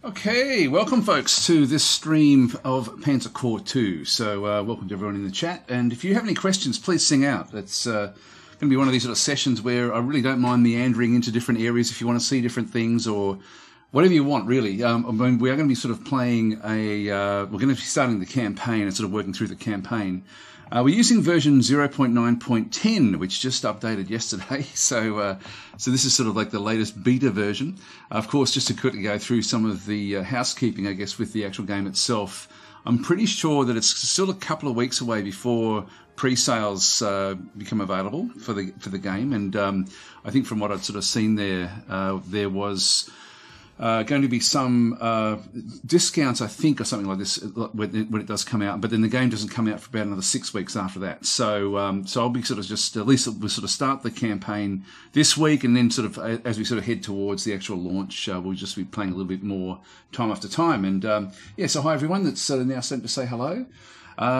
Okay, welcome folks to this stream of Panzer Corps 2. So welcome to everyone in the chat, and if you have any questions, please sing out. It's going to be one of these sort of sessions where I really don't mind meandering into different areas if you want to see different things or whatever you want, really. I mean, we are going to be sort of playing we're going to be starting the campaign and sort of working through the campaign. We're using version 0.9.10, which just updated yesterday. So this is sort of like the latest beta version. Of course, just to quickly go through some of the housekeeping, I guess, with the actual game itself. I'm pretty sure that it's still a couple of weeks away before pre-sales become available for the game. And I think from what I'd sort of seen there was going to be some discounts, I think, or something like this when it does come out. But then the game doesn't come out for about another 6 weeks after that. So I'll be sort of just, at least we'll sort of start the campaign this week, and then sort of as we sort of head towards the actual launch, we'll just be playing a little bit more time after time. And so hi everyone that's now starting to say hello.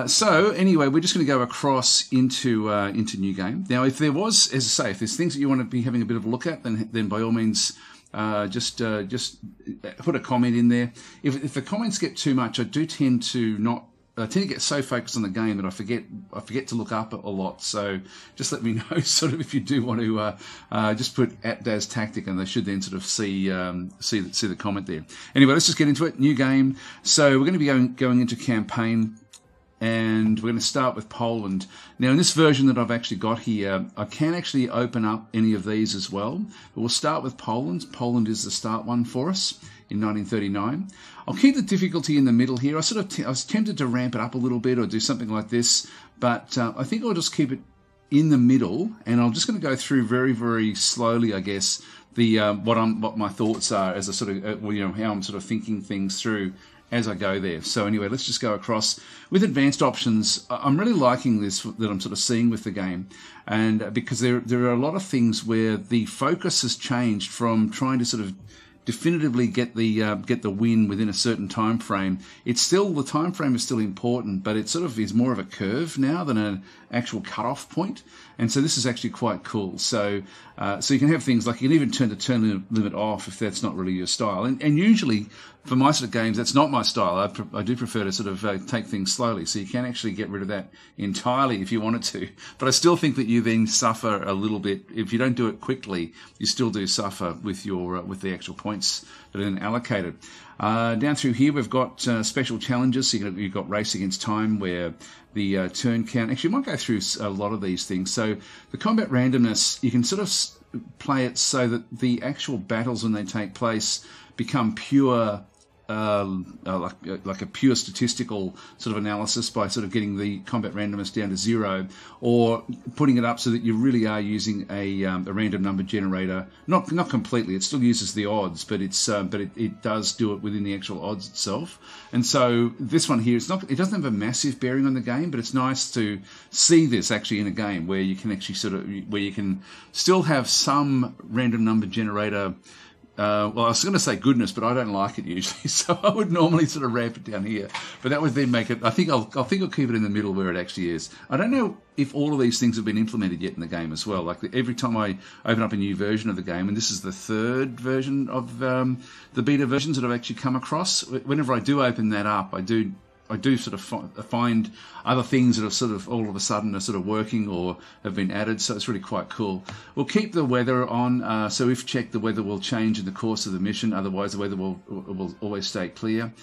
So anyway, we're just going to go across into new game. Now, if there was, as I say, if there's things that you want to be having a bit of a look at, then by all means, just put a comment in there. If the comments get too much, I do tend to get so focused on the game that I forget to look up a lot. So just let me know, sort of, if you do want to just put @DazTactic, and they should then sort of see the comment there. Anyway, let's just get into it. New game. So we're going to be going into campaign. And we're going to start with Poland. Now, in this version that I've actually got here, I can actually open up any of these as well. But we'll start with Poland. Poland is the start one for us in 1939. I'll keep the difficulty in the middle here. I was tempted to ramp it up a little bit or do something like this, but I think I'll just keep it in the middle. And I'm just going to go through very, very slowly, I guess, what my thoughts are as I sort of how I'm sort of thinking things through as I go there. So anyway, let's just go across. With advanced options, I'm really liking this that I'm sort of seeing with the game, and because there are a lot of things where the focus has changed from trying to sort of definitively get the win within a certain time frame. The time frame is still important, but it sort of is more of a curve now than an actual cutoff point. And so this is actually quite cool. So you can have things like you can even turn the turn limit off if that's not really your style. And usually for my sort of games, that's not my style. I do prefer to sort of take things slowly. So you can actually get rid of that entirely if you wanted to. But I still think that you then suffer a little bit. If you don't do it quickly, you still do suffer with with the actual points that are then allocated. Down through here, we've got special challenges. So you've got race against time, where the turn count. Actually, I might go through a lot of these things. So the combat randomness, you can sort of play it so that the actual battles when they take place become pure. Like a pure statistical sort of analysis by sort of getting the combat randomness down to 0, or putting it up so that you really are using a random number generator. Not completely. It still uses the odds, but it does do it within the actual odds itself. And so this one here, it doesn't have a massive bearing on the game, but it's nice to see this actually in a game where you can actually where you can still have some random number generator. Well, I was going to say goodness, but I don't like it usually, so I would normally sort of ramp it down here. But that would then make it. I think I'll keep it in the middle where it actually is. I don't know if all of these things have been implemented yet in the game as well. Like every time I open up a new version of the game, and this is the third version of the beta versions that I've actually come across. Whenever I do open that up, I do sort of find other things that are sort of all of a sudden are sort of working or have been added, so it's really quite cool. We'll keep the weather on, so if checked, the weather will change in the course of the mission, otherwise the weather will always stay clear.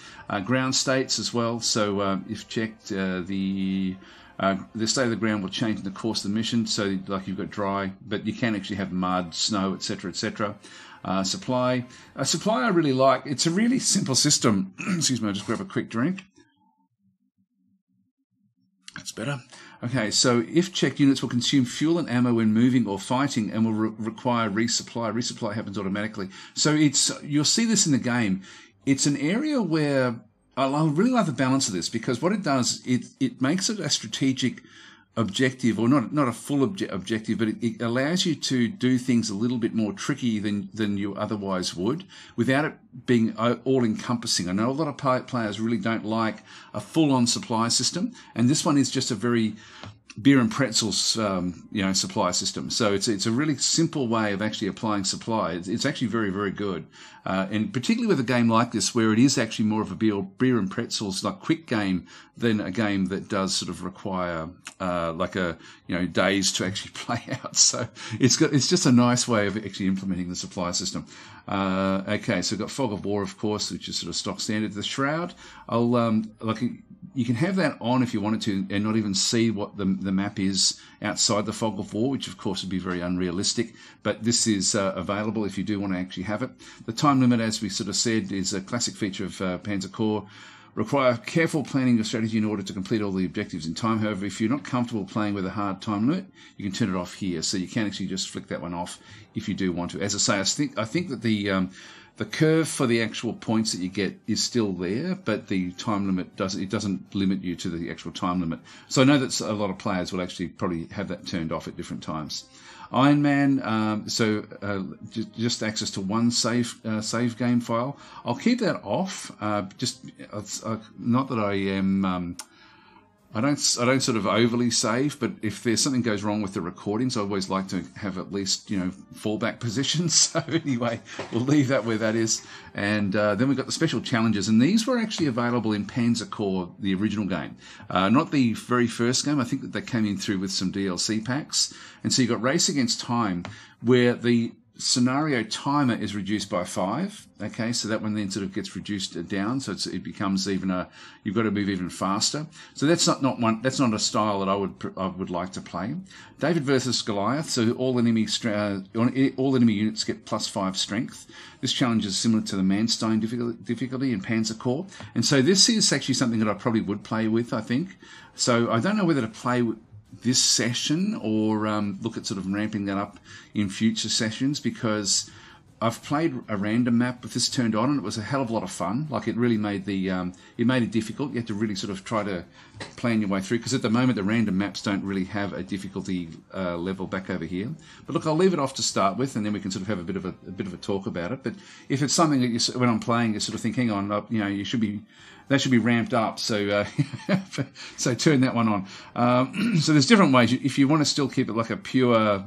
Ground states as well, so if checked, the state of the ground will change in the course of the mission, so like you've got dry, but you can actually have mud, snow, etc., etc. Supply I really like. It's a really simple system. Excuse me, I'll just grab a quick drink. That's better. Okay, so if checked, units will consume fuel and ammo when moving or fighting and will require resupply. Resupply happens automatically. So you'll see this in the game. It's an area where I really like the balance of this, because what it does, it makes it a strategic objective, or not a full objective, but it allows you to do things a little bit more tricky than you otherwise would, without it being all encompassing. I know a lot of players really don't like a full-on supply system, and this one is just a very beer and pretzels, supply system. So it's a really simple way of actually applying supply. It's actually very, very good. And particularly with a game like this, where it is actually more of a beer and pretzels like quick game than a game that does sort of require days to actually play out. So it's just a nice way of actually implementing the supply system. Okay, so we've got Fog of War, of course, which is sort of stock standard. The Shroud, you can have that on if you wanted to, and not even see what the map is outside the Fog of War, which of course would be very unrealistic. But this is available if you do want to actually have it. The time limit, as we sort of said, is a classic feature of Panzer Corps. Require careful planning of strategy in order to complete all the objectives in time. However, if you're not comfortable playing with a hard time limit, you can turn it off here. So you can actually just flick that one off if you do want to. As I say, I think that the curve for the actual points that you get is still there, but the time limit doesn't limit you to the actual time limit. So I know that a lot of players will actually probably have that turned off at different times. Iron Man, just access to one save game file. I'll keep that off. Not that I am. I don't sort of overly save, but if there's something goes wrong with the recordings, I always like to have at least, fallback positions. So anyway, we'll leave that where that is. And then we've got the special challenges, and these were actually available in Panzer Corps, the original game. Not the very first game. I think that they came in through with some DLC packs. And so you've got Race Against Time, where the scenario timer is reduced by 5. Okay, so that one then sort of gets reduced down, so it becomes even you've got to move even faster. So that's not a style that I would like to play. David versus Goliath, so all enemy units get +5 strength. This challenge is similar to the Manstein difficulty in Panzer Corps, and so this is actually something that I probably would play with, I think. So I don't know whether to play with this session or look at sort of ramping that up in future sessions, because I've played a random map with this turned on, and it was a hell of a lot of fun. Like, it really made it difficult. You had to really sort of try to plan your way through, because at the moment the random maps don't really have a difficulty level back over here. But look, I'll leave it off to start with, and then we can sort of have a bit of a talk about it. But if it's something that when I'm playing, you sort of think, hang on, that should be ramped up. So so turn that one on. So there's different ways. If you want to still keep it like a pure,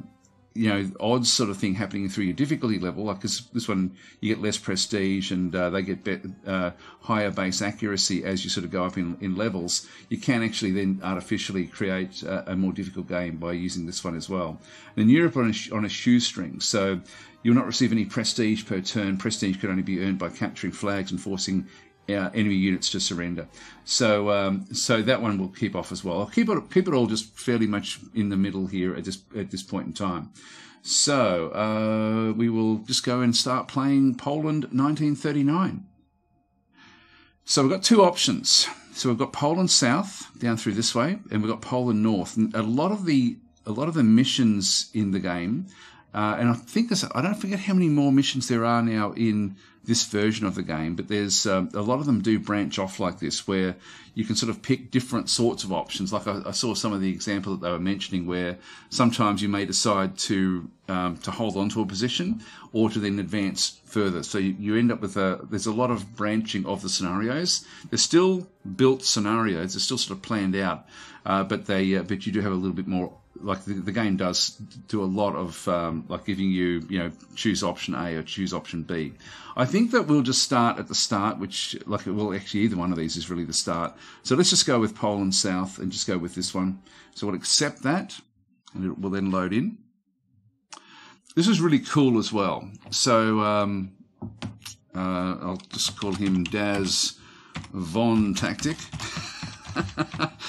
odds sort of thing happening through your difficulty level, like this one, you get less prestige, and they get higher base accuracy as you sort of go up in levels. You can actually then artificially create a more difficult game by using this one as well. And in Europe, on a shoestring, so you'll not receive any prestige per turn. Prestige could only be earned by capturing flags and forcing enemy units to surrender. So so that one will keep off as well. I'll keep it all just fairly much in the middle here at this point in time. So we will just go and start playing Poland 1939. So we've got two options. So we've got Poland South down through this way, and we've got Poland North. And a lot of the missions in the game, and I don't forget how many more missions there are now in this version of the game, but there's a lot of them do branch off like this, where you can sort of pick different sorts of options. Like I saw some of the example that they were mentioning, where sometimes you may decide to hold on to a position or to then advance further. So you end up with there's a lot of branching of the scenarios. They're still built scenarios. They're still sort of planned out, but you do have a little bit more. Like the game does do a lot of like giving you, choose option A or choose option B. I think that we'll just start at the start, which actually either one of these is really the start. So let's just go with Poland South and just go with this one. So we'll accept that, and it will then load in. This is really cool as well. So I'll just call him Daz Von Tactic.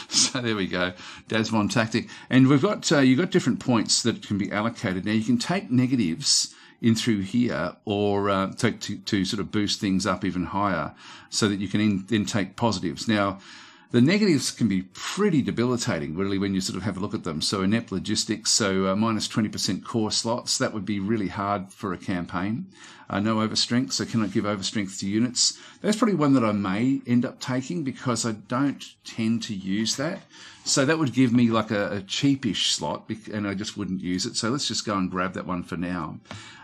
So there we go, Daz Von Tactic, and we've got you've got different points that can be allocated. Now you can take negatives in through here, or to sort of boost things up even higher, so that you can then take positives. Now The negatives can be pretty debilitating, really, when you sort of have a look at them. So inept logistics, so minus 20% core slots, that would be really hard for a campaign. No overstrength, so cannot give overstrength to units. That's probably one that I may end up taking because I don't tend to use that. So that would give me like a cheapish slot, and I just wouldn't use it. So let's just go and grab that one for now.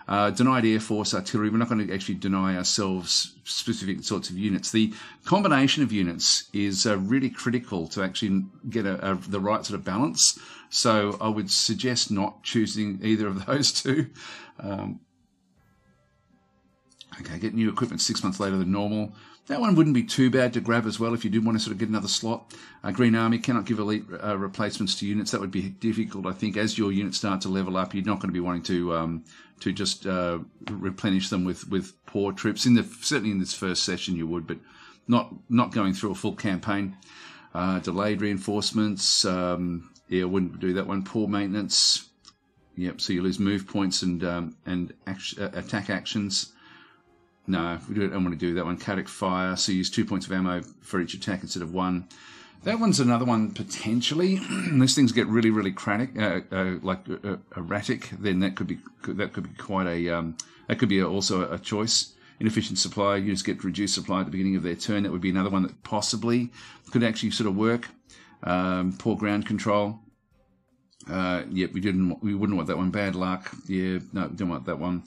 Denied Air Force artillery. We're not going to actually deny ourselves specific sorts of units. The combination of units is really critical to actually get the right sort of balance. So I would suggest not choosing either of those two. Okay, get new equipment 6 months later than normal. That one wouldn't be too bad to grab as well if you did want to sort of get another slot. Green Army cannot give elite replacements to units. That would be difficult, I think. As your units start to level up, you're not going to be wanting to just replenish them with poor troops. Certainly in this first session you would, but not going through a full campaign. Delayed reinforcements. Yeah, I wouldn't do that one. Poor maintenance. Yep, so you lose move points and attack actions. No, we don't want to do that one. Chaotic fire, so you use 2 points of ammo for each attack instead of 1. That one's another one potentially. These things get really, really erratic. Then that could be quite a that could be also a choice. Inefficient supply. You just get reduced supply at the beginning of their turn. That would be another one that possibly could actually sort of work. Poor ground control. Yep, we wouldn't want that one. Bad luck. Yeah, no, don't want that one.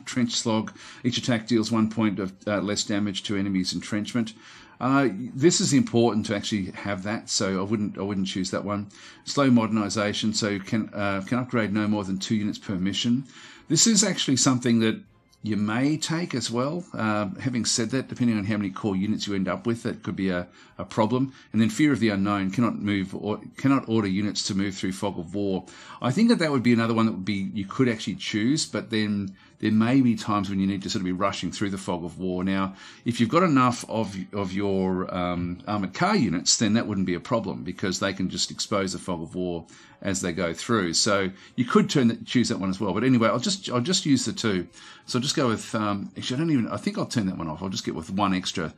Trench slog. Each attack deals 1 point of less damage to enemies' entrenchment. This is important to actually have that, so I wouldn't choose that one. Slow modernization, so can upgrade no more than 2 units per mission. This is actually something that you may take as well. Having said that, depending on how many core units you end up with, that could be a problem. And then fear of the unknown, cannot order units to move through fog of war. I think that would be another one that would be you could actually choose, but then there may be times when you need to sort of be rushing through the fog of war. Now, if you've got enough of your armoured car units, then that wouldn't be a problem because they can just expose the fog of war as they go through. So you could choose that one as well. But anyway, I'll just use the 2. So I'll just go with actually I think I'll turn that one off. I'll just get with 1 extra.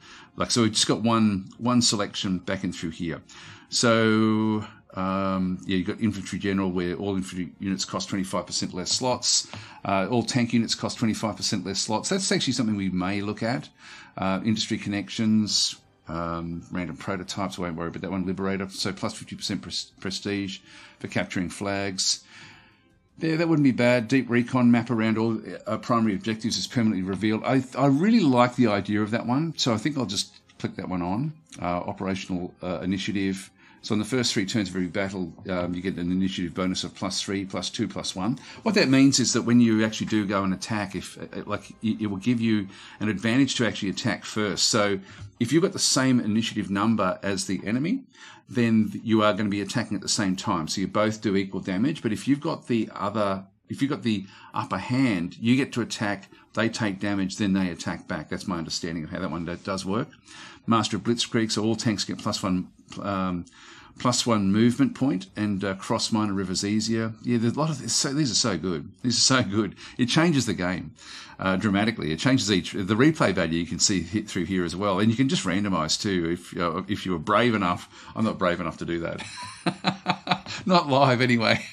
So we've just got one selection back in through here. So yeah, you've got infantry general where all infantry units cost 25% less slots. All tank units cost 25% less slots. That's actually something we may look at. Industry connections, random prototypes. I won't worry about that one. Liberator, so plus 50% prestige for capturing flags. Yeah, that wouldn't be bad. Deep recon map around all primary objectives is permanently revealed. I really like the idea of that one, so I think I'll just click that one on. Operational initiative. So on the first 3 turns of every battle, you get an initiative bonus of +3, +2, +1. What that means is that when you actually do go and attack, it will give you an advantage to actually attack first. So if you've got the same initiative number as the enemy, then you are going to be attacking at the same time. So you both do equal damage. But if you've got the upper hand, you get to attack, they take damage, then they attack back. That's my understanding of how that one does work. Master of Blitzkrieg, so all tanks get +1 movement point, and cross minor rivers easier. Yeah, there's a lot of this. These are so good. These are so good. It changes the game dramatically. It changes the replay value. You can see hit through here as well, and you can just randomize too if you were brave enough. I'm not brave enough to do that. Not live anyway.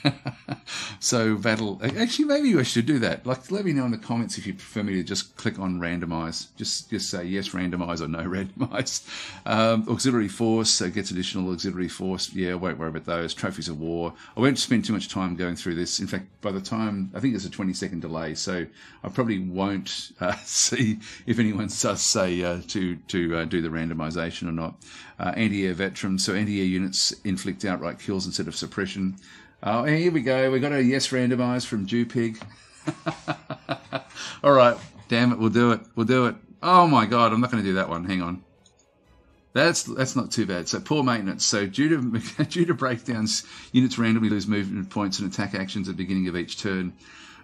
So battle. Actually, maybe I should do that. Let me know in the comments if you prefer me to just click on randomize. Just say yes, randomize, or no, randomize. Auxiliary force gets additional auxiliary force. Yeah, won't worry about those. Trophies of war. I won't spend too much time going through this. In fact, by the time I think there's a 20-second delay, so I probably won't see if anyone does say to do the randomization or not. Anti-air veterans. So anti-air units inflict outright kills instead of suppression. Oh, here we go. We got a yes randomize from Jupig. All right. Damn it. We'll do it. We'll do it. Oh my God. I'm not going to do that one. Hang on. That's not too bad. So poor maintenance. So due to breakdowns, units randomly lose movement points and attack actions at the beginning of each turn.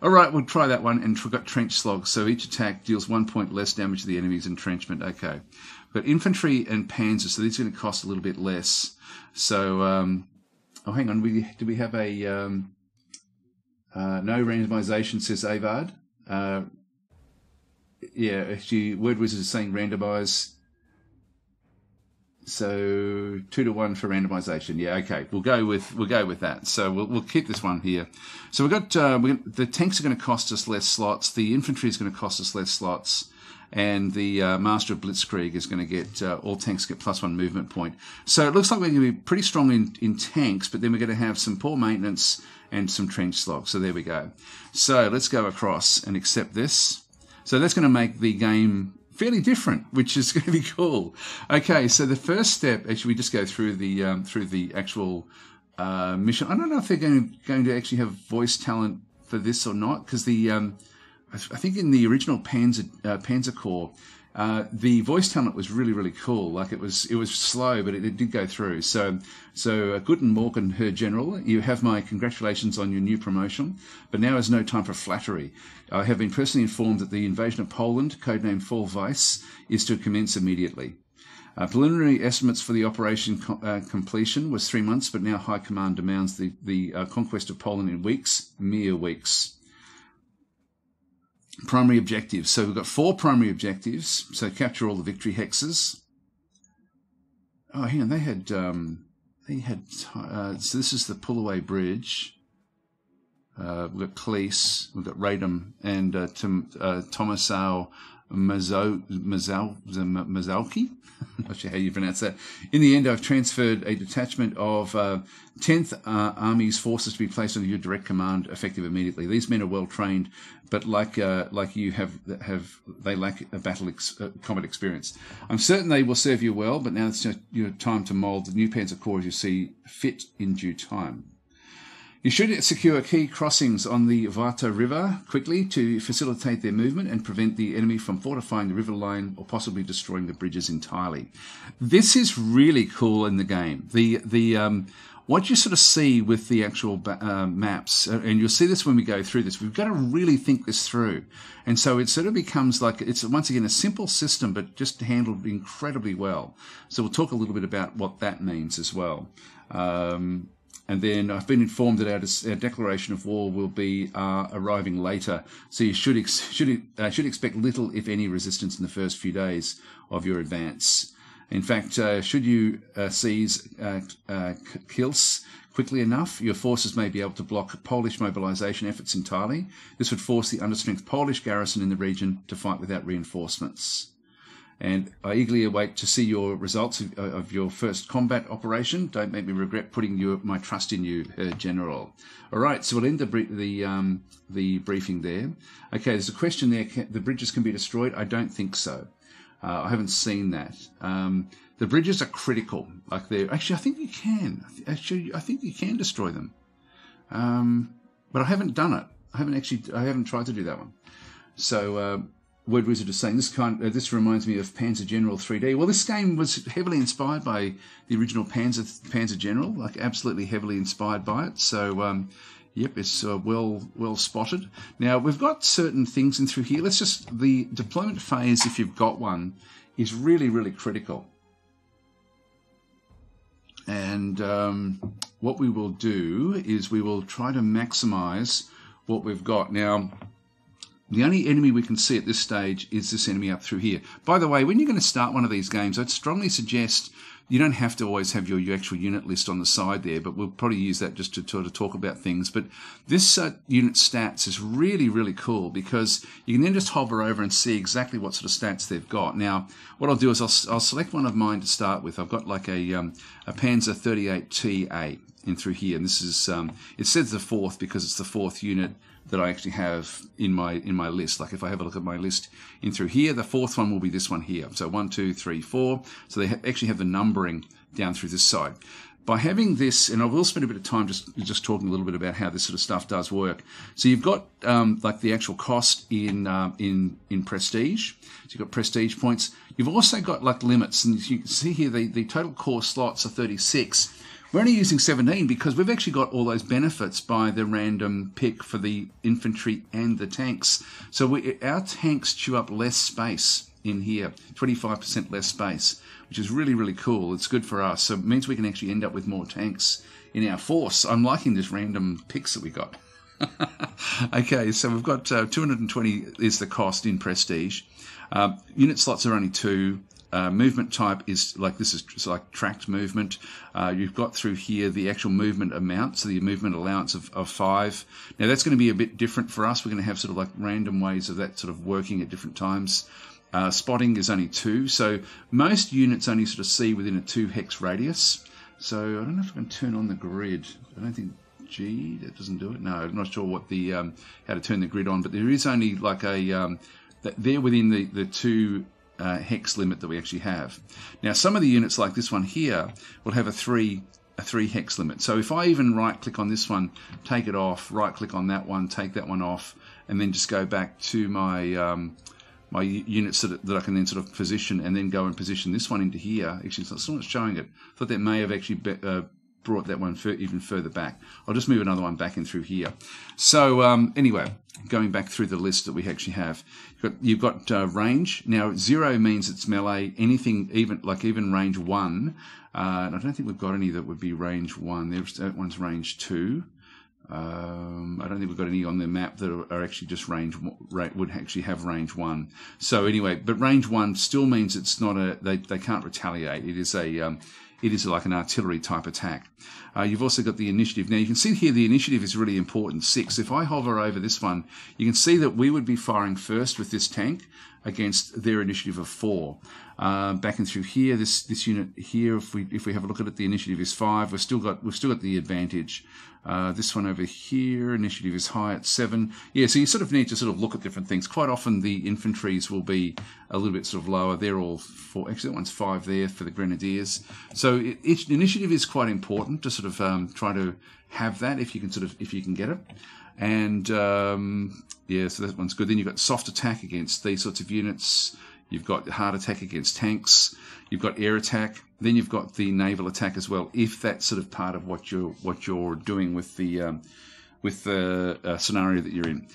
All right. We'll try that one. And we've got trench slogs. So each attack deals 1 point less damage to the enemy's entrenchment. Okay. But infantry and panzer. So these are going to cost a little bit less. So, oh, hang on. Do we have a no randomization, says Avard. Yeah, actually, Word Wizard is saying randomize. So 2-to-1 for randomization. Yeah, okay. We'll go with that. So we'll keep this one here. So the tanks are going to cost us less slots. The infantry is going to cost us less slots. And the Master of Blitzkrieg is going to get, all tanks get +1 movement point. So it looks like we're going to be pretty strong in tanks, but then we're going to have some poor maintenance and some trench slog. So there we go. So let's go across and accept this. So that's going to make the game fairly different, which is going to be cool. Okay, so the first step, actually, we just go through the actual mission. I don't know if they're going to actually have voice talent for this or not, because I think in the original Panzer Corps, the voice talent was really cool. Like it was slow, but it did go through. So Guten Morgen, Herr General. You have my congratulations on your new promotion, but now is no time for flattery. I have been personally informed that the invasion of Poland, codenamed Fall Weiss, is to commence immediately. Preliminary estimates for the operation completion was 3 months, but now High Command demands the conquest of Poland in weeks, mere weeks. Primary objectives. So we've got 4 primary objectives. So capture all the victory hexes. Oh, hang on. So this is the pull-away bridge. We've got Cleese, we've got Radom, and Tomasau Mazowski. I'm not sure how you pronounce that. In the end, I've transferred a detachment of 10th Army's forces to be placed under your direct command, effective immediately. These men are well trained, but like you they lack a combat experience. I'm certain they will serve you well, but now it's your time to mould the new Panzer Corps as you see fit in due time. You should secure key crossings on the Varta River quickly to facilitate their movement and prevent the enemy from fortifying the river line or possibly destroying the bridges entirely. This is really cool in the game. What you sort of see with the actual maps, and you'll see this when we go through this, we've got to really think this through. And so it sort of becomes like, it's once again a simple system, but just handled incredibly well. So we'll talk a little bit about what that means as well. And then I've been informed that our declaration of war will be arriving later, so you should expect little, if any, resistance in the first few days of your advance. In fact, should you seize Kielce quickly enough, your forces may be able to block Polish mobilization efforts entirely. This would force the understrength Polish garrison in the region to fight without reinforcements. And I eagerly await to see your results of your first combat operation. Don't make me regret putting my trust in you, General. All right, so we'll end the briefing there. Okay, there's a question there. The bridges can be destroyed? I don't think so. I haven't seen that. The bridges are critical. Like actually, I think you can. I think you can destroy them. But I haven't done it. I haven't tried to do that one. So. Word Wizard is saying this reminds me of Panzer General 3D. Well, this game was heavily inspired by the original Panzer General, like absolutely heavily inspired by it. So, yep, it's well spotted. Now we've got certain things in through here. The deployment phase, if you've got one, is really critical. And what we will do is we will try to maximize what we've got now. The only enemy we can see at this stage is this enemy up through here. By the way, when you're going to start one of these games, I'd strongly suggest you don't have to always have your actual unit list on the side there, but we'll probably use that just to sort of talk about things. But this unit stats is really cool because you can then just hover over and see exactly what sort of stats they've got. Now, what I'll do is I'll select one of mine to start with. I've got like a Panzer 38TA in through here, and this is it says the 4th because it's the 4th unit that I actually have in my list. Like if I have a look at my list in through here, the 4th one will be this one here. So 1, 2, 3, 4. So they actually have the numbering down through this side. By having this, and I will spend a bit of time just talking a little bit about how this sort of stuff does work. So you've got like the actual cost in prestige. So you've got prestige points. You've also got like limits, and you can see here the total core slots are 36. We're only using 17 because we've actually got all those benefits by the random pick for the infantry and the tanks. So our tanks chew up less space in here, 25% less space, which is really cool. It's good for us. So it means we can actually end up with more tanks in our force. I'm liking this random picks that we got. Okay, so we've got 220 is the cost in prestige. Unit slots are only 2. movement type is like this is like tracked movement. You've got through here the actual movement amount, so the movement allowance of 5. Now that's going to be a bit different for us. We're going to have sort of like random ways of that sort of working at different times. Spotting is only 2, so most units only sort of see within a 2 hex radius. So I don't know if I can turn on the grid. I don't think G, that doesn't do it. No, I'm not sure what the how to turn the grid on, but there is only like a they're within the 2 hex limit that we actually have. Now some of the units like this one here will have a 3 hex limit. So if I even right click on this one, take it off, right click on that one, take that one off, and then just go back to my my units that I can then sort of position, and then go and position this one into here. Actually, it's not showing it. I thought that may have actually brought that one even further back. I'll just move another one back in through here. So anyway, going back through the list that we actually have, you've got range. Now 0 means it's melee. Anything even range 1. I don't think we've got any that would be range 1. That one's range 2. I don't think we've got any on the map that are actually just would actually have range 1. So anyway, but range 1 still means it's not they can't retaliate. It is like an artillery type attack. You've also got the initiative. Now you can see here the initiative is really important, 6. If I hover over this one, you can see that we would be firing first with this tank against their initiative of 4. Back in through here, this unit here, if we have a look at it, the initiative is 5. We've still got the advantage. This one over here, initiative is high at 7. Yeah, so you sort of need to sort of look at different things. Quite often the infantries will be a little bit sort of lower. They're all 4. Actually, that one's 5 there for the grenadiers. So initiative is quite important to sort of try to have that if you can get it. And yeah, so that one's good. Then you've got soft attack against these sorts of units. You've got hard attack against tanks. You've got air attack. Then you've got the naval attack as well, if that's sort of part of what you're doing with the scenario that you're in.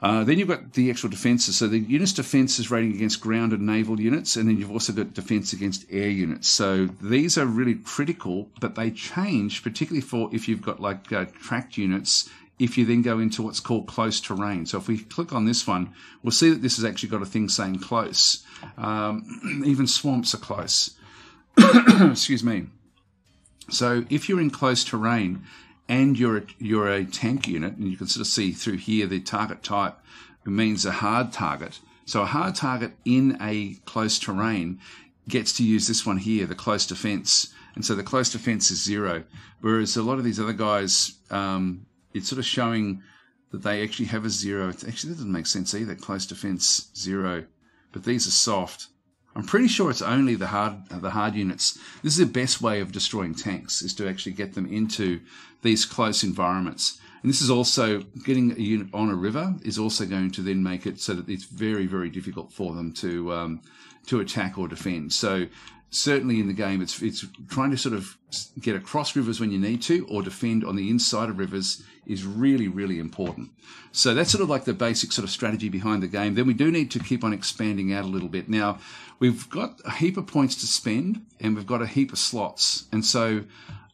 Then you've got the actual defences. So the unit's defence is rating against ground and naval units, and then you've also got defence against air units. So these are really critical, but they change, particularly for if you've got like tracked units, if you then go into what's called close terrain. So if we click on this one, we'll see that this has actually got a thing saying close. Even swamps are close. Excuse me. So if you're in close terrain and you're a tank unit, and you can sort of see through here the target type means a hard target. So a hard target in a close terrain gets to use this one here, the close defense. And so the close defense is 0. Whereas a lot of these other guys, it's sort of showing that they actually have a 0. Actually, that doesn't make sense either. Close defense 0, but these are soft. I'm pretty sure it's only the hard units. This is the best way of destroying tanks, is to actually get them into these close environments. And this is also getting a unit on a river is also going to then make it so that it's very, very difficult for them to attack or defend. So certainly in the game, it's trying to sort of get across rivers when you need to, or defend on the inside of rivers is really, really important. So that's sort of like the basic sort of strategy behind the game. Then we do need to keep on expanding out a little bit. Now, we've got a heap of points to spend, and we've got a heap of slots. And so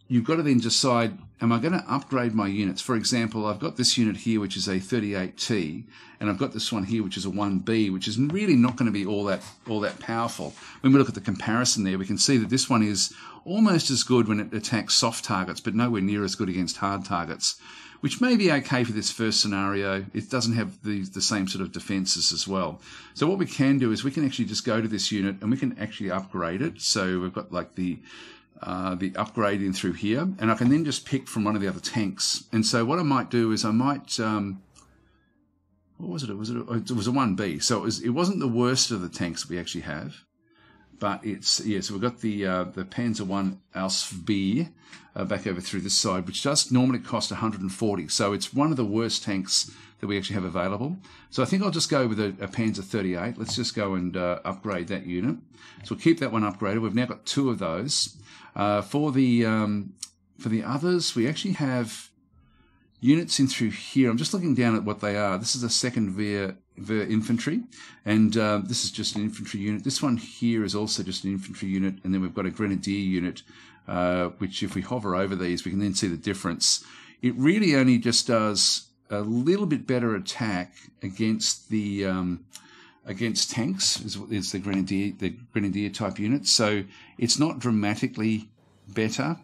you've got to then decide, am I going to upgrade my units? For example, I've got this unit here, which is a 38T, and I've got this one here, which is a 1B, which is really not going to be all that powerful. When we look at the comparison there, we can see that this one is almost as good when it attacks soft targets, but nowhere near as good against hard targets, which may be okay for this first scenario. It doesn't have the same sort of defenses as well. So what we can do is we can actually just go to this unit and we can actually upgrade it. So we've got like the upgrade in through here, and I can then just pick from one of the other tanks. And so what I might do is I might, what was it? It was a 1B. So it wasn't the worst of the tanks we actually have, but it's, yeah, so we've got the Panzer 1 Ausf back over through this side, which does normally cost 140. So it's one of the worst tanks that we actually have available. So I think I'll just go with a Panzer 38. Let's just go and upgrade that unit. So we'll keep that one upgraded. We've now got 2 of those. For the others, we actually have units in through here. I'm just looking down at what they are. This is a 2nd Ver infantry, and this is just an infantry unit. This one here is also just an infantry unit, and then we've got a grenadier unit, which if we hover over these, we can then see the difference. It really only just does a little bit better attack against the against tanks is the grenadier type unit. So it's not dramatically better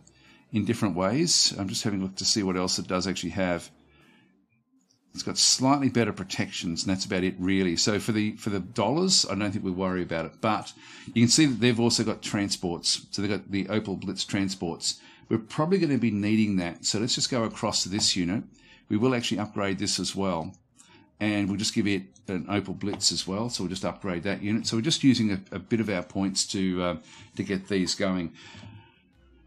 in different ways. I'm just having a look to see what else it does actually have. It's got slightly better protections, and that's about it, really. So for the dollars, I don't think we worry about it. But you can see that they've also got transports. So they've got the Opel Blitz transports. We're probably going to be needing that. So let's just go across to this unit. We will actually upgrade this as well. And we'll just give it an Opel Blitz as well. So we'll just upgrade that unit. So we're just using a bit of our points to get these going.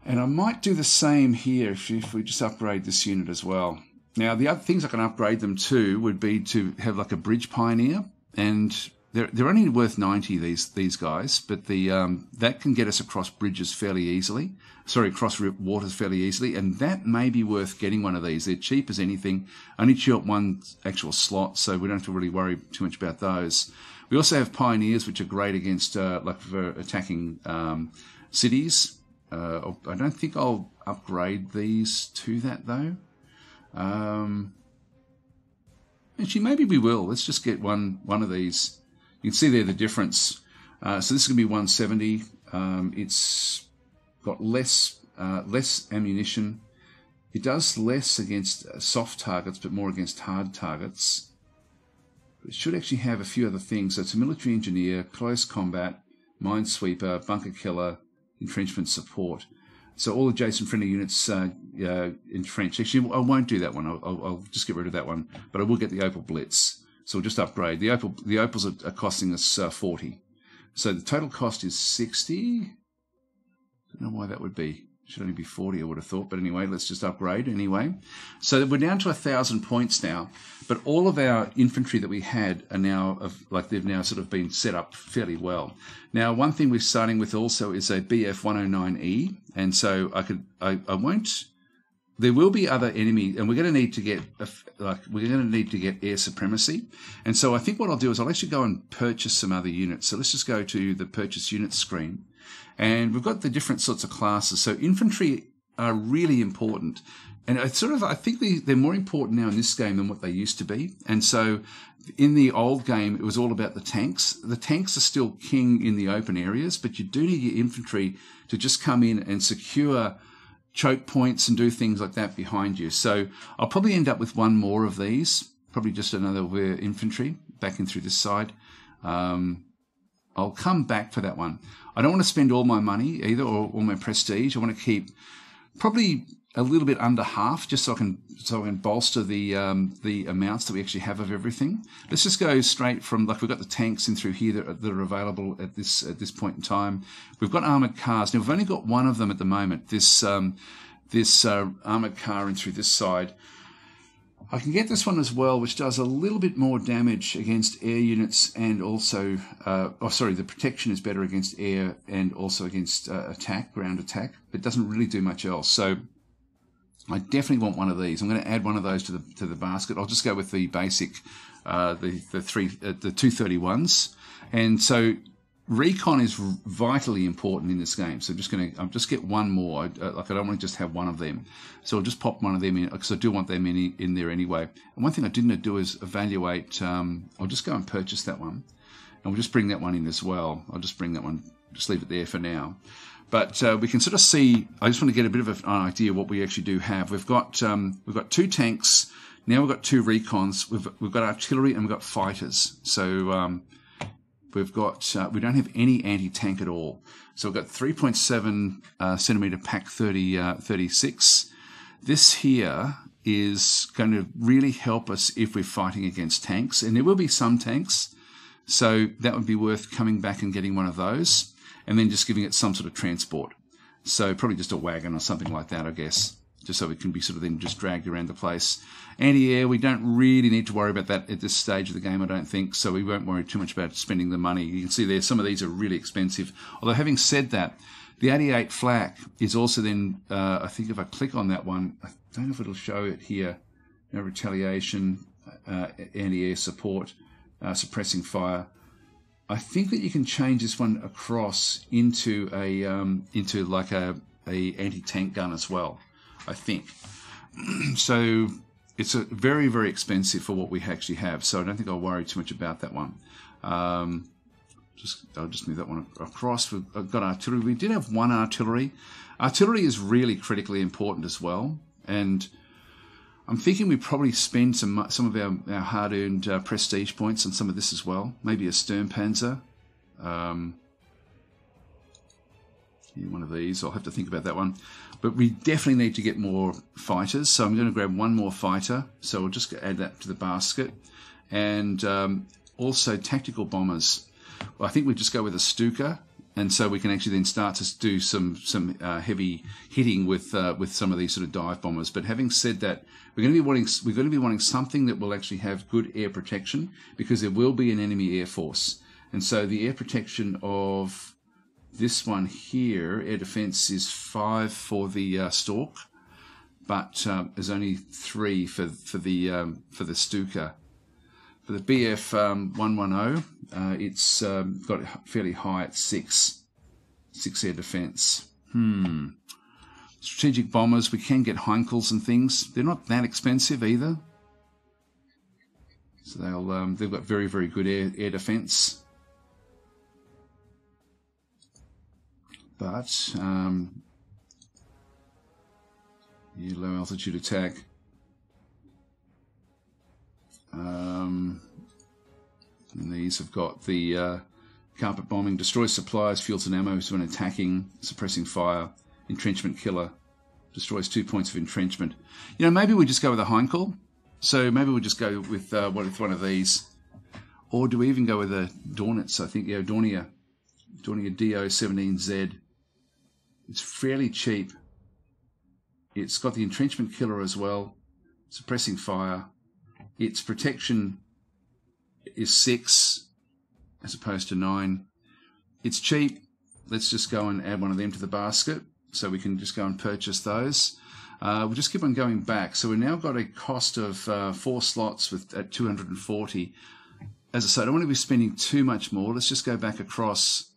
And I might do the same here if we just upgrade this unit as well. Now, the other things I can upgrade them to would be to have like a bridge pioneer, and they're only worth 90, these guys, but that can get us across bridges fairly easily. Sorry, across waters fairly easily, and that may be worth getting one of these. They're cheap as anything, only chew up one actual slot, so we don't have to really worry too much about those. We also have pioneers, which are great against like for attacking cities. I don't think I'll upgrade these to that though. Actually, maybe we will. Let's just get one of these. You can see there the difference. So this is going to be 170. It's got less ammunition. It does less against soft targets, but more against hard targets. It should actually have a few other things. So it's a military engineer, close combat, minesweeper, bunker killer, entrenchment support. So all adjacent friendly units in French. Actually, I won't do that one. I'll just get rid of that one. But I will get the Opel Blitz. So we'll just upgrade. The Opels are costing us 40. So the total cost is 60. Don't know why that would be. Should only be 40, I would have thought. But anyway, let's just upgrade anyway. So we're down to 1,000 points now. But all of our infantry that we had are now, they've now sort of been set up fairly well. Now, one thing we're starting with also is a BF-109E. And so I won't... There will be other enemy, and we're going to need to get air supremacy. And so I think what I'll do is I'll actually go and purchase some other units. So let's just go to the purchase unit screen. And we've got the different sorts of classes. So infantry are really important. And I think they're more important now in this game than what they used to be. And so in the old game, it was all about the tanks. The tanks are still king in the open areas, but you do need your infantry to just come in and secure choke points and do things like that behind you. So I'll probably end up with one more of these, probably just another infantry back in through this side. I'll come back for that one. I don't want to spend all my money either, or all my prestige. I want to keep probably a little bit under half, just so I can bolster the amounts that we actually have of everything. Let's just go straight from, like, we've got the tanks in through here that are available at this point in time. We've got armoured cars. Now, we've only got one of them at the moment, this armoured car in through this side. I can get this one as well, which does a little bit more damage against air units, and also, the protection is better against air and also against ground attack, but it doesn't really do much else. So I definitely want one of these. I'm going to add one of those to the basket. I'll just go with the basic, the 231s, and so Recon is vitally important in this game. So I'll just get one more. I don't want to just have one of them. So I'll just pop one of them in, because I do want them in there anyway. And one thing I didn't do is evaluate. I'll just go and purchase that one, and we'll just bring that one in as well. I'll just bring that one, just leave it there for now. But we can sort of see, I just want to get a bit of an idea what we actually do have. We've got 2 tanks. Now we've got 2 recons. We've got artillery, and we've got fighters. So we don't have any anti-tank at all. So we've got 3.7 centimeter Pak 36. This here is going to really help us if we're fighting against tanks. And there will be some tanks. So that would be worth coming back and getting one of those, and then just giving it some sort of transport. So probably just a wagon or something like that, I guess, just so it can be sort of then just dragged around the place. Anti-air, we don't really need to worry about that at this stage of the game, I don't think, so we won't worry too much about spending the money. You can see there, some of these are really expensive. Although having said that, the 88 flak is also then, I think if I click on that one, I don't know if it'll show it here, no retaliation, anti-air support, suppressing fire. I think that you can change this one across into a anti-tank gun as well, I think. So it's very, very expensive for what we actually have. So I don't think I'll worry too much about that one. I'll just move that one across. We've got artillery. We did have one artillery. Artillery is really critically important as well, and I'm thinking we probably spend some of our hard-earned prestige points on some of this as well. Maybe a Stern Panzer. One of these. I'll have to think about that one. But we definitely need to get more fighters, so I'm going to grab one more fighter. So we'll just add that to the basket. And also tactical bombers. Well, I think we just go with a Stuka, and so we can actually then start to do some heavy hitting with some of these sort of dive bombers. But having said that, we're going to be wanting something that will actually have good air protection, because there will be an enemy air force. And so the air protection of this one here, air defense, is 5 for the Stork, but there's only 3 for the Stuka. For the BF 110, it's got fairly high at 6 air defense. Strategic bombers, we can get Heinkels and things. They're not that expensive either. So they've got very, very good air defense. But low altitude attack. And these have got the carpet bombing, destroys supplies, fuels and ammo when attacking, suppressing fire, entrenchment killer, destroys 2 points of entrenchment. Maybe we just go with a Heinkel. So maybe we'll just go with one of these. Or do we even go with a Dornitz? I think, Dornier DO17Z. It's fairly cheap. It's got the entrenchment killer as well, suppressing fire. Its protection is 6 as opposed to 9. It's cheap. Let's just go and add one of them to the basket, so we can just go and purchase those. We'll just keep on going back. So we've now got a cost of 4 slots at 240. As I said, I don't want to be spending too much more. Let's just go back across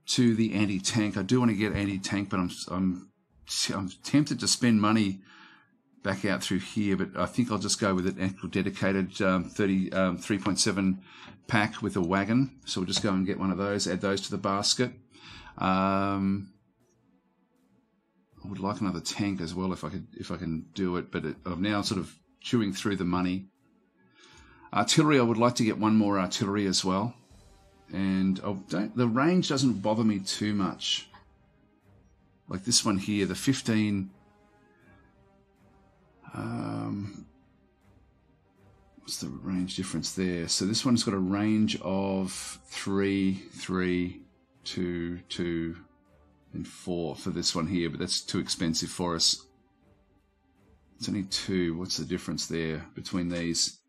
to the anti-tank. I do want to get anti-tank, but I'm tempted to spend money back out through here, but I think I'll just go with an actual dedicated 3.7 pack with a wagon. So we'll just go and get one of those, add those to the basket. I would like another tank as well if I can do it, but I'm now sort of chewing through the money. Artillery, I would like to get one more artillery as well. And the range doesn't bother me too much. Like this one here, the 15. What's the range difference there? So this one's got a range of 3, 3, 2, 2, and 4 for this one here, but that's too expensive for us. It's only 2. What's the difference there between these?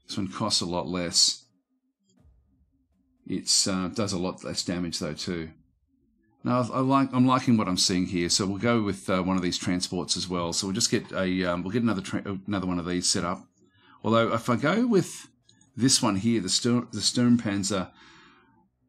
This one costs a lot less. It does a lot less damage though too. Now I'm liking what I'm seeing here, so we'll go with one of these transports as well. So we'll just get another one of these set up. Although if I go with this one here, the Sturm Panzer,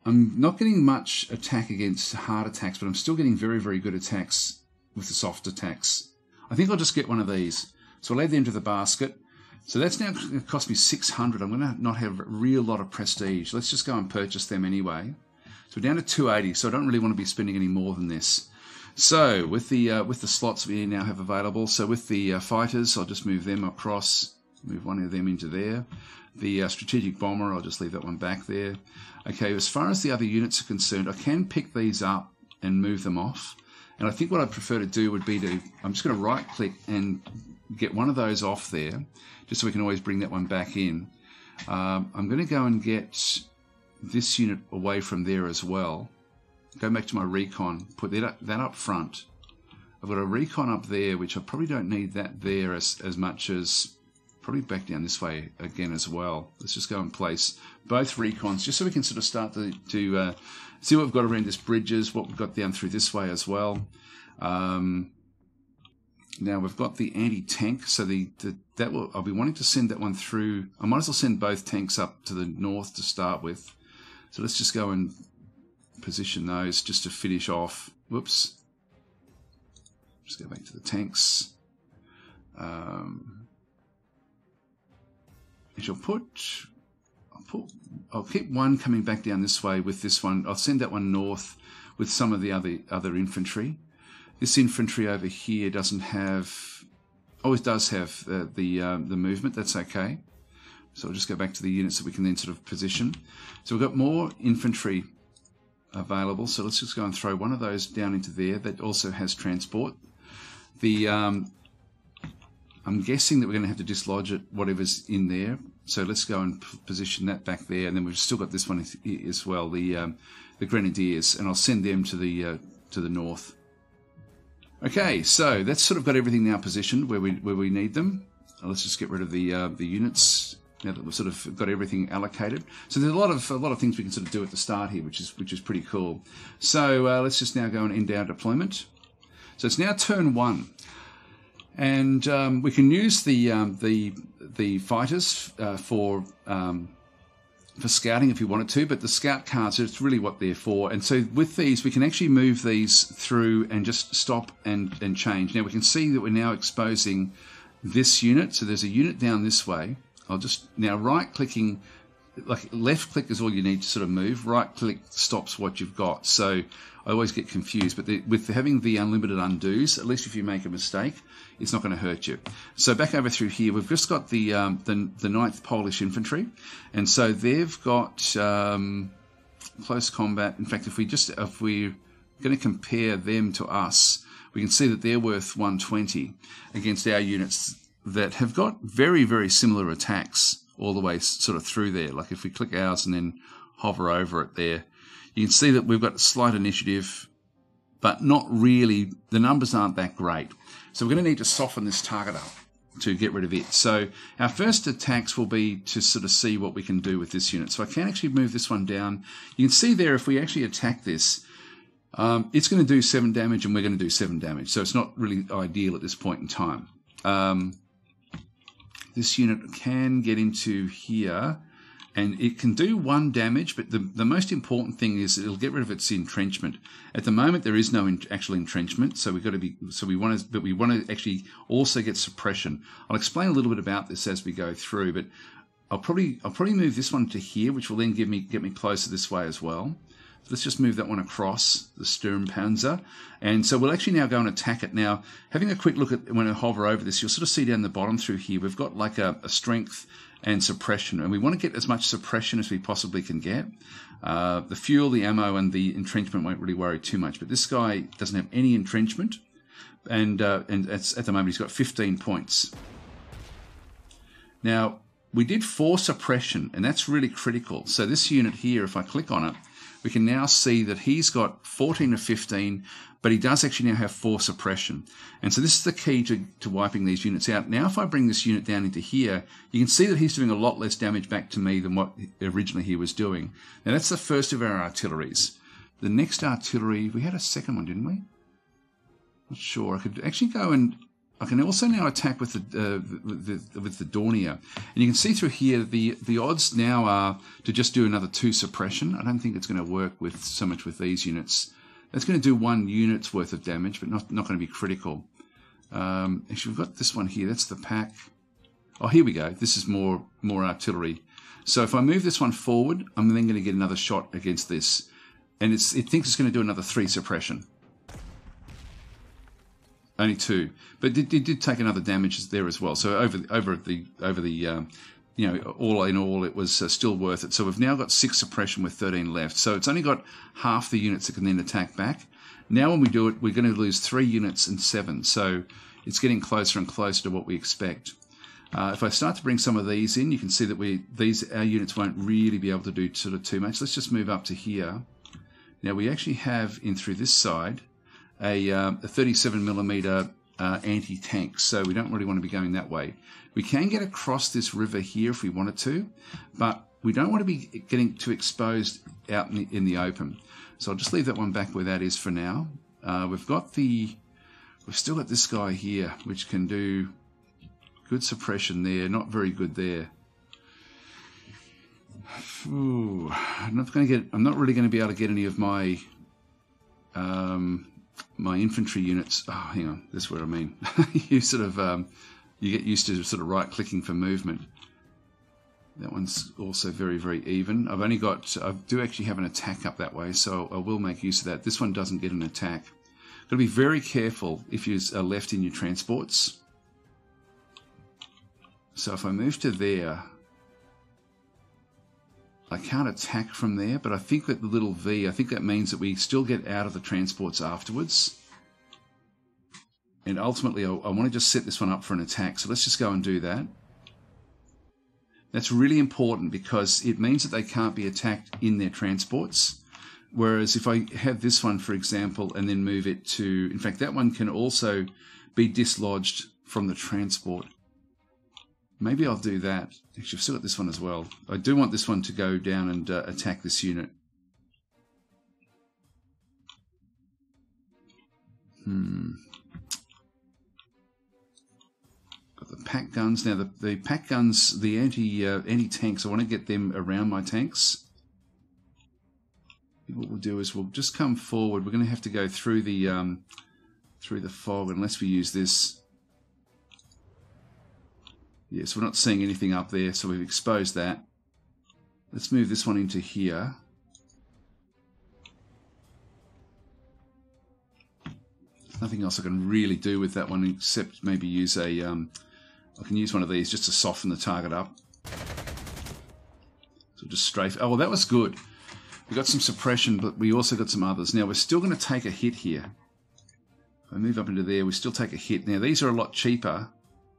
I'm not getting much attack against hard attacks, but I'm still getting very, very good attacks with the soft attacks. I think I'll just get one of these. So I'll add them to the basket. So that's now going to cost me 600. I'm going to not have a real lot of prestige. Let's just go and purchase them anyway. So we're down to 280, so I don't really want to be spending any more than this. So with the slots we now have available, so with the fighters, I'll just move them across, move one of them into there. The strategic bomber, I'll just leave that one back there. Okay, as far as the other units are concerned, I can pick these up and move them off. And I think what I'd prefer to do would be I'm just going to right click and get one of those off there, just so we can always bring that one back in. I'm going to go and get this unit away from there as well. Go back to my Recon, put that up front. I've got a Recon up there, which I probably don't need that there as much as probably back down this way again as well. Let's just go and place both Recons, just so we can sort of start to see what we've got around this bridges, what we've got down through this way as well. Now we've got the anti-tank, so I'll be wanting to send that one through. I might as well send both tanks up to the north to start with. So let's just go and position those just to finish off. Whoops. Just go back to the tanks. I I'll keep one coming back down this way with this one. I'll send that one north with some of the other infantry. This infantry over here always does have the movement. That's okay. So I'll just go back to the units that we can then sort of position. So we've got more infantry available. So let's just go and throw one of those down into there. That also has transport. I'm guessing that we're going to have to dislodge it, whatever's in there. So let's go and position that back there. And then we've still got this one as well, the Grenadiers, and I'll send them to the north. Okay, so that's sort of got everything now positioned where we need them. Let's just get rid of the units now that we've sort of got everything allocated. So there's a lot of things we can sort of do at the start here, which is pretty cool. So let's just now go and end our deployment. So it's now turn 1, and we can use the fighters for scouting if you wanted to, but the scout cards, it's really what they're for. And so with these, we can actually move these through and just stop and change. Now we can see that we're now exposing this unit. So there's a unit down this way. I'll just now right-clicking, like left click is all you need to sort of move. Right click stops what you've got. So I always get confused, but with having the unlimited undos, at least if you make a mistake, it's not going to hurt you. So back over through here, we've just got the 9th Polish Infantry, and so they've got close combat. In fact, if we're going to compare them to us, we can see that they're worth 120 against our units that have got very, very similar attacks all the way sort of through there. Like if we click ours and then hover over it there, you can see that we've got a slight initiative, but not really, the numbers aren't that great. So we're going to need to soften this target up to get rid of it. So our first attacks will be to sort of see what we can do with this unit. So I can actually move this one down. You can see there, if we actually attack this, it's going to do 7 damage and we're going to do 7 damage. So it's not really ideal at this point in time. This unit can get into here and it can do 1 damage, but the most important thing is it'll get rid of its entrenchment. At the moment, there is no actual entrenchment, so we want to actually also get suppression. I'll explain a little bit about this as we go through, but I'll probably move this one to here, which will then get me closer this way as well. So let's just move that one across, the Panzer. And so we'll actually now go and attack it. Now, having a quick look at when I hover over this, you'll sort of see down the bottom through here, we've got like a strength and suppression, and we want to get as much suppression as we possibly can get. The fuel, the ammo, and the entrenchment won't really worry too much, but this guy doesn't have any entrenchment, and at the moment he's got 15 points. Now, we did 4 suppression, and that's really critical. So this unit here, if I click on it, we can now see that he's got 14 or 15, but he does actually now have 4 suppression. And so this is the key to wiping these units out. Now, if I bring this unit down into here, you can see that he's doing a lot less damage back to me than what originally he was doing. Now, that's the first of our artilleries. The next artillery, we had a second one, didn't we? Not sure. I could actually go and I can also now attack with the Dornier. And you can see through here the odds now are to just do another 2 suppression. I don't think it's going to work with so much with these units. That's going to do 1 unit's worth of damage, but not going to be critical. Actually, we've got this one here. That's the pack. Oh, here we go. This is more artillery. So if I move this one forward, I'm then going to get another shot against this. And it thinks it's going to do another 3 suppression. Only 2, but it did take another damage there as well. So over the all in all, it was still worth it. So we've now got 6 suppression with 13 left. So it's only got half the units that can then attack back. Now when we do it, we're going to lose 3 units and 7. So it's getting closer and closer to what we expect. If I start to bring some of these in, you can see that our units won't really be able to do sort of too much. Let's just move up to here. Now we actually have in through this side a 37mm anti-tank, so we don't really want to be going that way. We can get across this river here if we wanted to, but we don't want to be getting too exposed out in the open. So I'll just leave that one back where that is for now. We've still got this guy here, which can do good suppression there, not very good there. Ooh, I'm not really going to be able to get any of my my infantry units. Oh, hang on, that's what I mean. You get used to sort of right-clicking for movement. That one's also very, very even. I do actually have an attack up that way, so I will make use of that. This one doesn't get an attack. Got to be very careful if you are left in your transports. So if I move to there, I can't attack from there, but I think that the little V, I think that means that we still get out of the transports afterwards. And ultimately, I want to just set this one up for an attack. So let's just go and do that. That's really important because it means that they can't be attacked in their transports. Whereas if I have this one, for example, and then move it to... In fact, that one can also be dislodged from the transport. Maybe I'll do that. Actually, I've still got this one as well. I do want this one to go down and attack this unit. Got the pack guns. Now, the pack guns, the anti-tanks, I want to get them around my tanks. What we'll do is we'll just come forward. We're going to have to go through the fog unless we use this. Yes, we're not seeing anything up there, so we've exposed that. Let's move this one into here. There's nothing else I can really do with that one except maybe use a... I can use one of these just to soften the target up. So just strafe... Oh, well, that was good. We got some suppression, but we also got some others. Now, we're still going to take a hit here. If I move up into there, we still take a hit. Now, these are a lot cheaper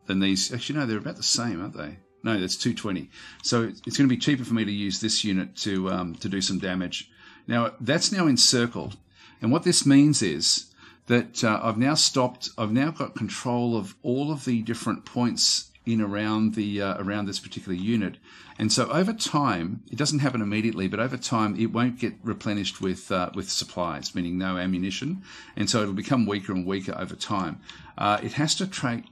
than these. Actually, no, they're about the same, aren't they? No, that's 220. So it's going to be cheaper for me to use this unit to do some damage. Now, that's now encircled. And what this means is that I've now got control of all of the different points in around this particular unit. And so over time, it doesn't happen immediately, but over time it won't get replenished with supplies, meaning no ammunition, and so it'll become weaker and weaker over time. It has to track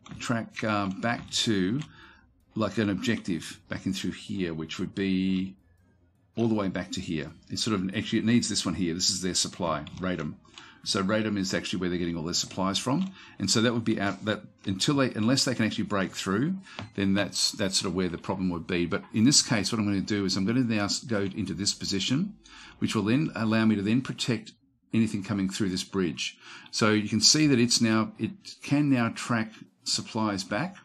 back to like an objective back in through here, which would be all the way back to here. It's sort of actually it needs this one here. This is their supply, Radom. So Radom is actually where they're getting all their supplies from, and so that would be out that unless they can actually break through, then that's sort of where the problem would be. But in this case, what I'm going to do is I'm going to now go into this position, which will then allow me to then protect anything coming through this bridge. So you can see that it can now track supplies back,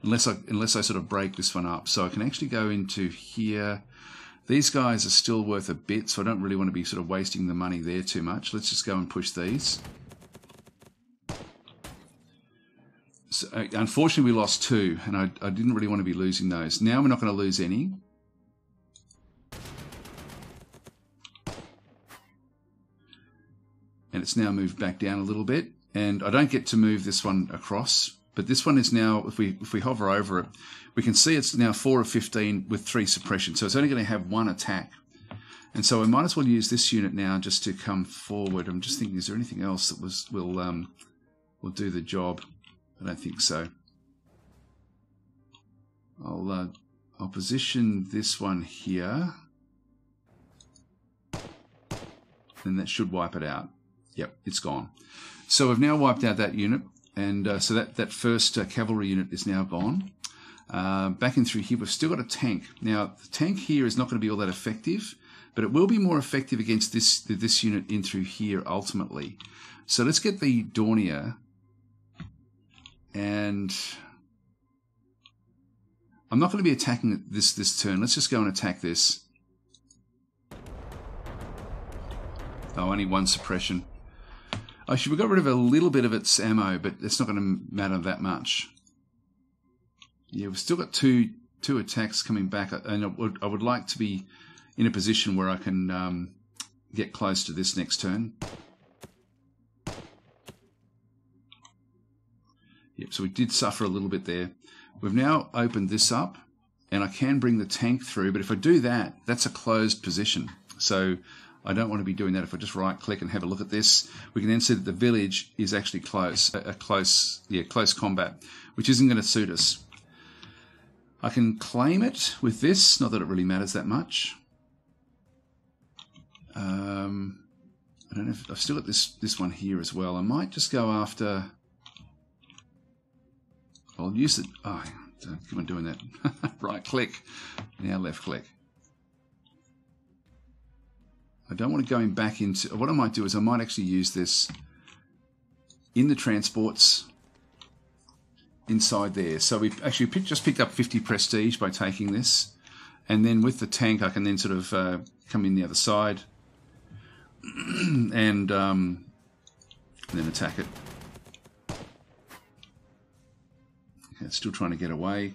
unless I sort of break this one up. So I can actually go into here. These guys are still worth a bit, so I don't really want to be sort of wasting the money there too much. Let's just go and push these. So, unfortunately, we lost 2, and I didn't really want to be losing those. Now we're not going to lose any. And it's now moved back down a little bit, and I don't get to move this one across. But this one is now, if we hover over it, we can see it's now 4 of 15 with 3 suppression. So it's only going to have 1 attack. And so I might as well use this unit now just to come forward. I'm just thinking, is there anything else that will do the job? I don't think so. I'll position this one here. And that should wipe it out. Yep, it's gone. So we've now wiped out that unit. And so that first cavalry unit is now gone. Back in through here, we've still got a tank. Now, the tank here is not going to be all that effective, but it will be more effective against this unit in through here ultimately. So let's get the Dornier. And I'm not going to be attacking this turn. Let's just go and attack this. Oh, only 1 suppression. Actually, we got rid of a little bit of its ammo, but it's not going to matter that much. Yeah, we've still got two attacks coming back, and I would like to be in a position where I can get close to this next turn. Yep, so we did suffer a little bit there. We've now opened this up, and I can bring the tank through, but if I do that, that's a closed position. So I don't want to be doing that. If I just right-click and have a look at this, we can then see that the village is actually close combat, which isn't going to suit us. I can claim it with this, not that it really matters that much. I don't know if I've still got this one here as well. I might just go after... I'll use it. Oh, So keep on doing that. Right click, now left click. I don't want to go back into... What I might do is I might actually use this in the transports inside there. So we've actually just picked up 50 prestige by taking this. And then with the tank, I can then sort of come in the other side and then attack it. Okay, it's still trying to get away.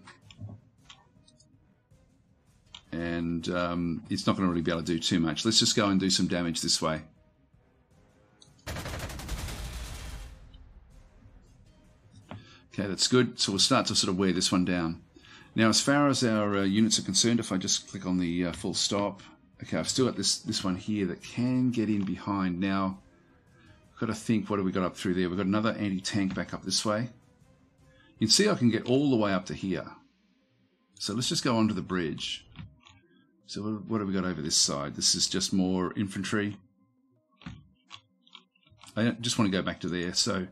And it's not going to really be able to do too much. Let's just go and do some damage this way. Okay, that's good. So we'll start to sort of wear this one down. Now, as far as our units are concerned, if I just click on the full stop, okay, I've still got this one here that can get in behind. Now, I've got to think, what have we got up through there? We've got another anti-tank back up this way. You can see I can get all the way up to here. So let's just go onto the bridge. So what have we got over this side? This is just more infantry. I just want to go back to there. So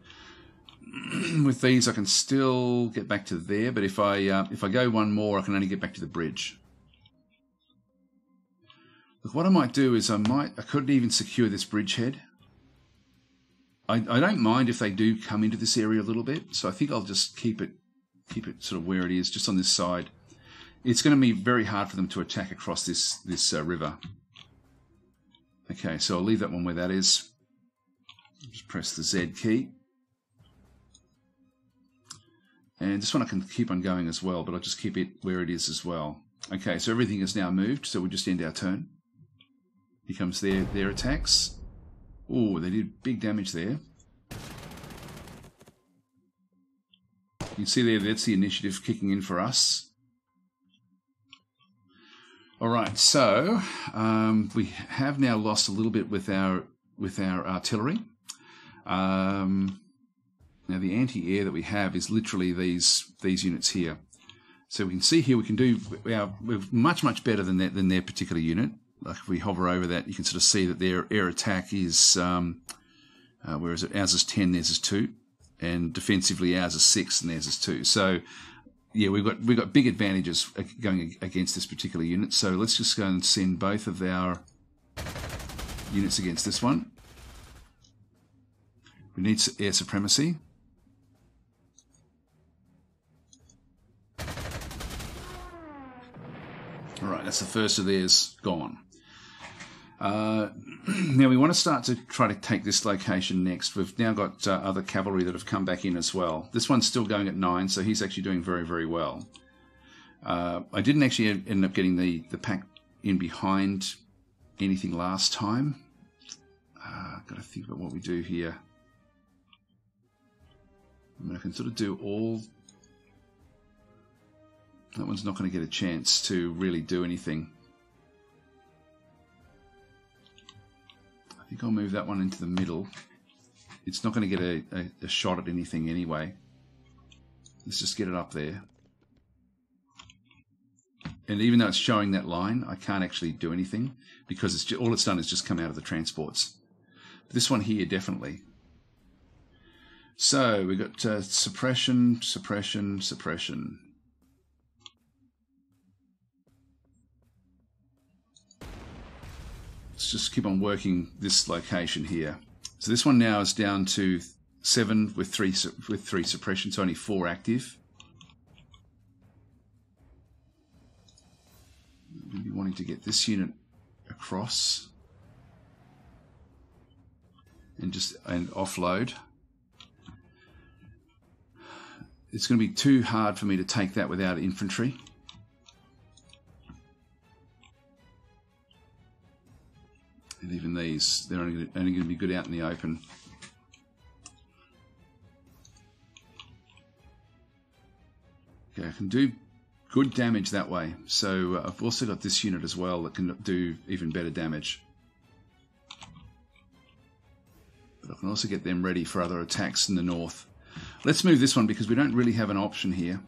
with these, I can still get back to there, but if I go one more, I can only get back to the bridge. Look, what I might do is I could even secure this bridgehead. I don't mind if they do come into this area a little bit, so I think I'll just keep it sort of where it is, just on this side. It's going to be very hard for them to attack across this river. Okay, so I'll leave that one where that is. Just press the Z key. And this one I can keep on going as well, but I'll just keep it where it is as well. Okay, so everything is now moved, so we'll just end our turn. Here comes their attacks. Oh, they did big damage there. You can see there, that's the initiative kicking in for us. Alright, so we have now lost a little bit with our artillery. Now the anti-air that we have is literally these units here. So we can see here we're much better than their particular unit. Like if we hover over that, you can sort of see that their air attack is where is it? Ours is 10, theirs is 2, and defensively ours is 6 and theirs is 2. So yeah, we've got big advantages going against this particular unit. So let's just go and send both of our units against this one. We need air supremacy. Alright, that's the first of theirs gone. Now we want to start to try to take this location next. We've now got other cavalry that have come back in as well. This one's still going at 9, so he's actually doing very, very well. I didn't actually end up getting the pack in behind anything last time. I've got to think about what we do here. I mean, I can sort of do all... That one's not going to get a chance to really do anything. I think I'll move that one into the middle. It's not going to get a shot at anything anyway. Let's just get it up there. And even though it's showing that line, I can't actually do anything because it's all it's done is just come out of the transports. But this one here, definitely. So we've got suppression, suppression, suppression. Let's just keep on working this location here. So this one now is down to 7 with 3 suppressions, only 4 active. I'm going to be wanting to get this unit across and offload. It's going to be too hard for me to take that without infantry. And even these, they're only going to be good out in the open. Okay, I can do good damage that way. So I've also got this unit as well that can do even better damage. But I can also get them ready for other attacks in the north. Let's move this one because we don't really have an option here.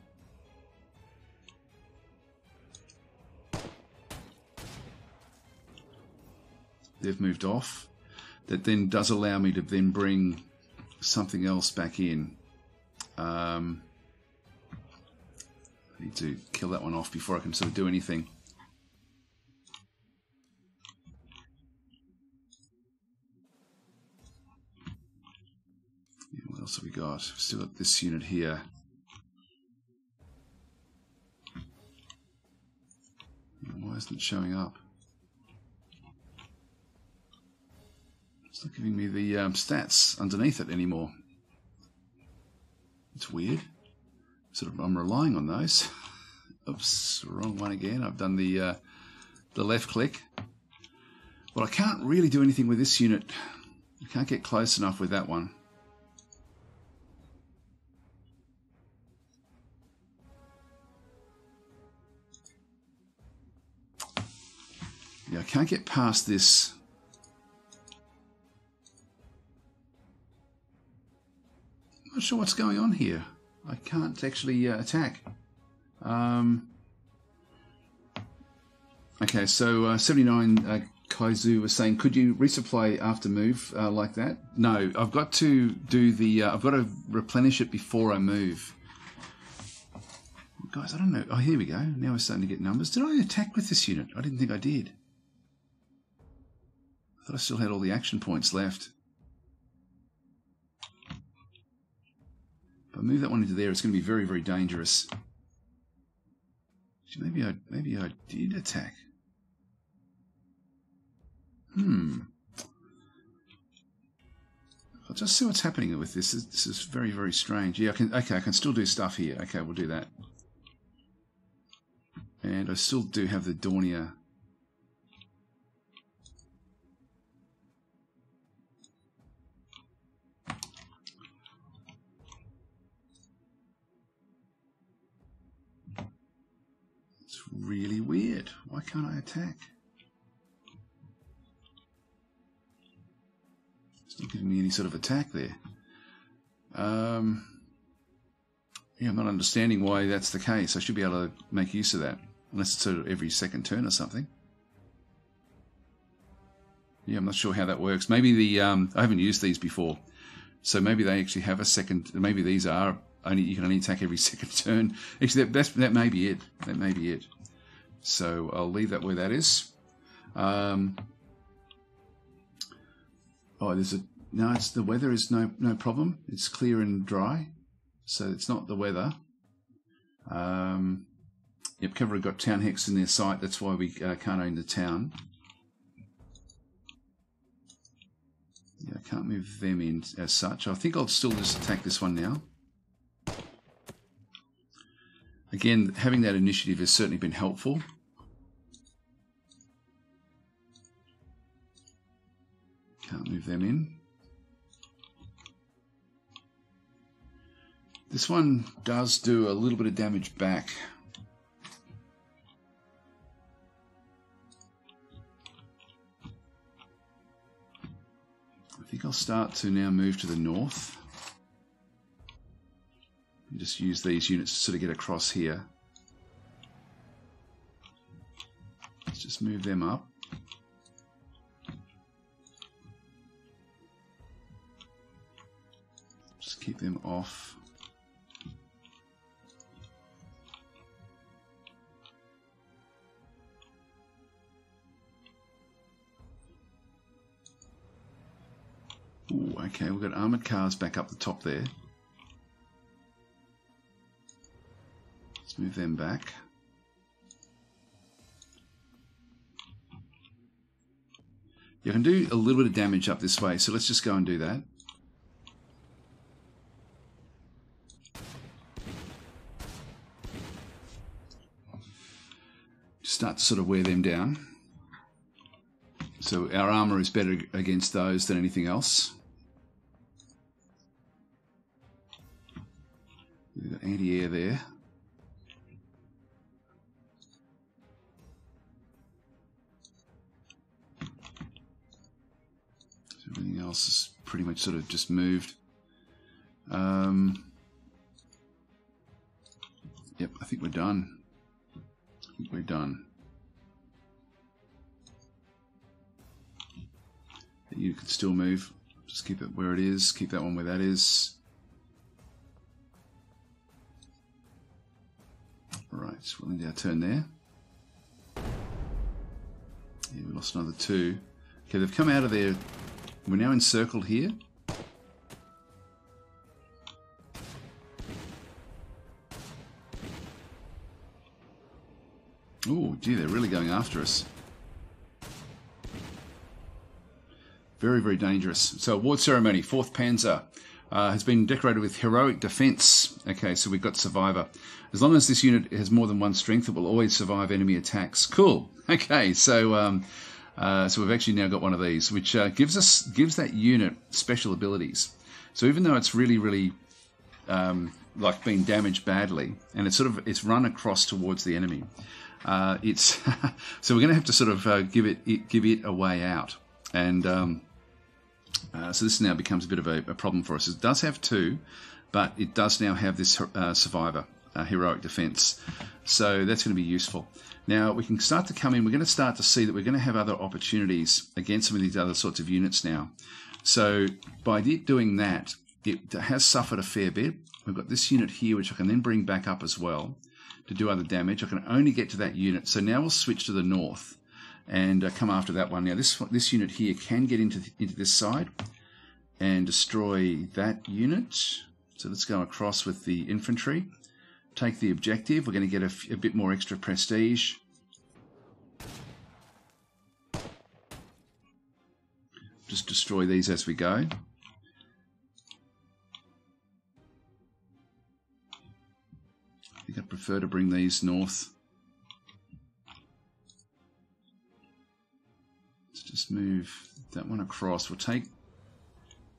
They've moved off. That then does allow me to then bring something else back in. I Need to kill that one off before I can sort of do anything. Yeah, what else have we got? We've still got this unit here. Why isn't it showing up? It's not giving me the stats underneath it anymore. It's weird. I'm relying on those. Oops, wrong one again. I've done the left click. Well, I can't really do anything with this unit. I can't get close enough with that one. Yeah, I can't get past this. I'm not sure what's going on here. I can't actually attack. Okay, so 79 Kaizu was saying, could you resupply after move like that? No, I've got to do the. I've got to replenish it before I move. Guys, I don't know. Oh, here we go. Now we're starting to get numbers. Did I attack with this unit? I didn't think I did. I thought I still had all the action points left. If I move that one into there, it's going to be very, very dangerous. Maybe I did attack. I'll just see what's happening with this. This is very, very strange. Yeah, I can still do stuff here. Okay, we'll do that. And I still do have the Dornier. It's really weird. Why can't I attack? It's not giving me any sort of attack there. Yeah, I'm not understanding why that's the case. I should be able to make use of that. Unless it's sort of every second turn or something. Yeah, I'm not sure how that works. Maybe the I haven't used these before, so maybe they actually have a second. Maybe these are only you can only attack every second turn. Actually, that may be it. That may be it. So I'll leave that where that is. Oh, there's a no. It's the weather is no problem. It's clear and dry, so it's not the weather. Yep, Cavalry got town hex in their site. That's why we can't own the town. Yeah, I can't move them in as such. I think I'll still just attack this one now. Again, having that initiative has certainly been helpful. Can't move them in. This one does do a little bit of damage back. I think I'll start to now move to the north. And just use these units to sort of get across here. Let's just move them up. Just keep them off. Ooh, okay, we've got armoured cars back up the top there. Let's move them back. You can do a little bit of damage up this way, so let's just go and do that. Start to sort of wear them down. So our armour is better against those than anything else. We've got anti-air there. So everything else is pretty much sort of just moved. Yep, I think we're done. We're done. You can still move. Just keep it where it is. Keep that one where that is. Right, we'll end our turn there. Yeah, we lost another 2. Okay, they've come out of there. We're now encircled here. Oh, gee, they're really going after us. Very, very dangerous. So, award ceremony, 4th Panzer. Has been decorated with heroic defense. Okay, so we've got survivor. As long as this unit has more than 1 strength, it will always survive enemy attacks. Cool. Okay, so so we've actually now got one of these, which gives that unit special abilities. So even though it's really like being damaged badly, and it's run across towards the enemy, it's so we're going to have to sort of give it a way out, and so this now becomes a bit of a problem for us. It does have 2, but it does now have this survivor, heroic defense. So that's going to be useful. Now we can start to come in. We're going to start to see that we're going to have other opportunities against some of these other sorts of units now. So by doing that, it has suffered a fair bit. We've got this unit here, which I can then bring back up as well to do other damage. I can only get to that unit. So now we'll switch to the north and come after that one. Now this unit here can get into this side and destroy that unit. So let's go across with the infantry, take the objective. We're going to get a bit more extra prestige. Just destroy these as we go. I think I'd prefer to bring these north. Let's just move that one across. We'll take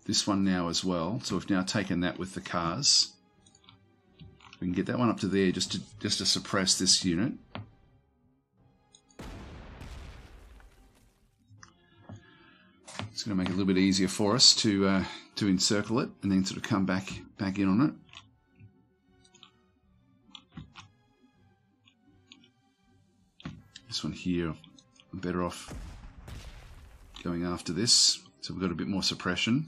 this one now as well. So we've now taken that with the cars. We can get that one up to there just to suppress this unit. It's going to make it a little bit easier for us to encircle it and then sort of come back in on it. This one here, I'm better off going after this. So we've got a bit more suppression.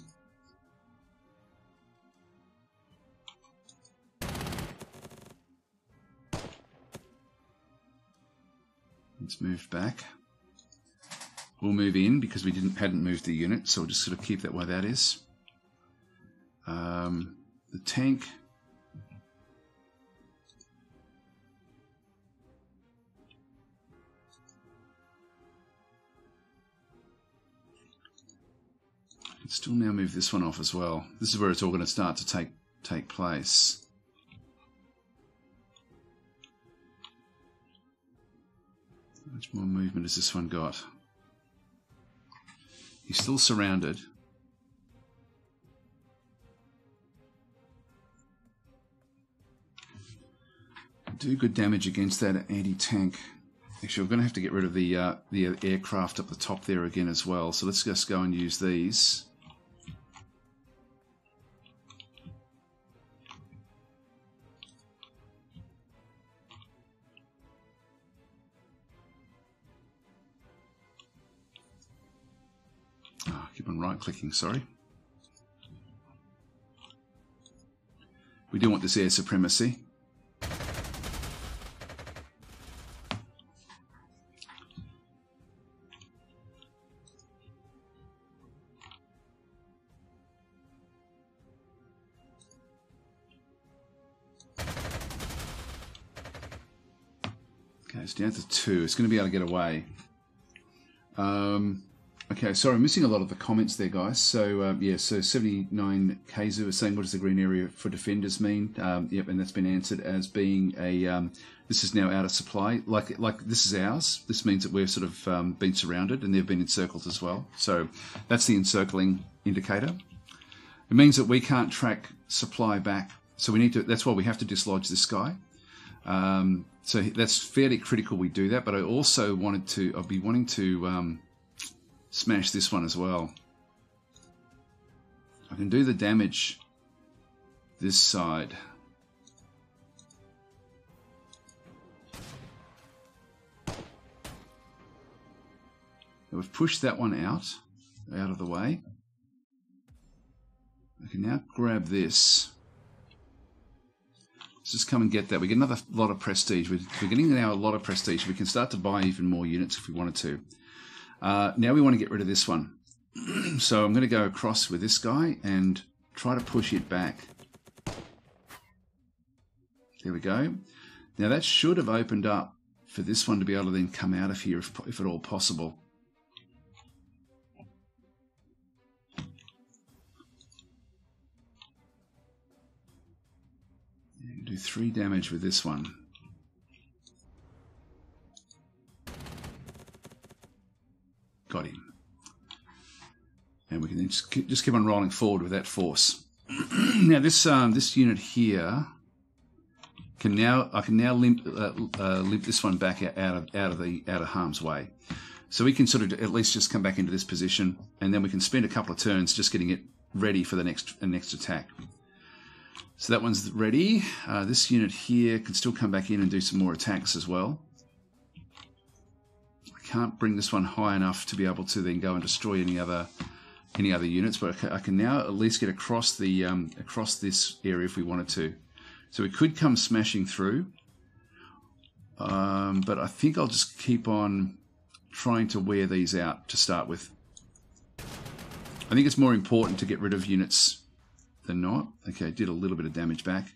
Let's move back. We'll move in because we hadn't moved the unit, so we'll just sort of keep that where that is. The tank. I can still now move this one off as well. This is where it's all going to start to take place. How much more movement has this one got? He's still surrounded. Do good damage against that anti-tank. Actually, we're going to have to get rid of the aircraft up the top there again as well. So let's just go and use these. Keep on right-clicking, sorry. We do want this air supremacy. Okay, it's down to 2. It's going to be able to get away. Okay, sorry, I'm missing a lot of the comments there, guys. So, yeah, so 79 Keizu is saying, what does the green area for defenders mean? Yep, and that's been answered as being a, this is now out of supply. Like this is ours. This means that we've sort of been surrounded and they've been encircled as well. So that's the encircling indicator. It means that we can't track supply back. So we need to, that's why we have to dislodge this guy. So that's fairly critical we do that, but I also I'll be wanting to, smash this one as well. I can do the damage this side. Now we've pushed that one out of the way. I can now grab this. Let's just come and get that. We get another lot of prestige. We're getting now a lot of prestige. We can start to buy even more units if we wanted to. Now we want to get rid of this one. So I'm going to go across with this guy and try to push it back. There we go. Now that should have opened up for this one to be able to then come out of here if at all possible. And do 3 damage with this one. Got him. And we can then just keep on rolling forward with that force. Now this unit here I can now limp this one back out of harm's way. So we can sort of at least just come back into this position, and then we can spend a couple of turns just getting it ready for the next attack. So that one's ready. This unit here can still come back in and do some more attacks as well. I can't bring this one high enough to be able to then go and destroy any other units, but I can now at least get across the across this area if we wanted to. So we could come smashing through, but I think I'll just keep on trying to wear these out to start with. I think it's more important to get rid of units than not. Okay, did a little bit of damage back.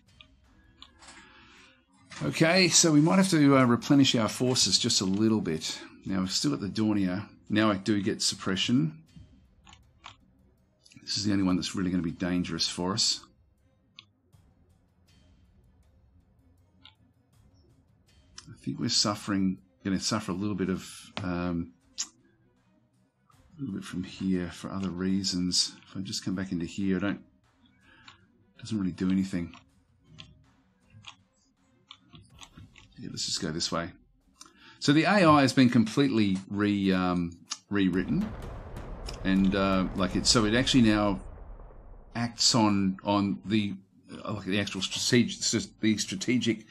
Okay, so we might have to replenish our forces just a little bit. Now we've still got the Dornier. Now I do get suppression. This is the only one that's really going to be dangerous for us. I think we're going to suffer a little bit from here for other reasons. If I just come back into here, it doesn't really do anything. Yeah, let's just go this way. So the AI has been completely rewritten, and so it actually now acts on the actual strategic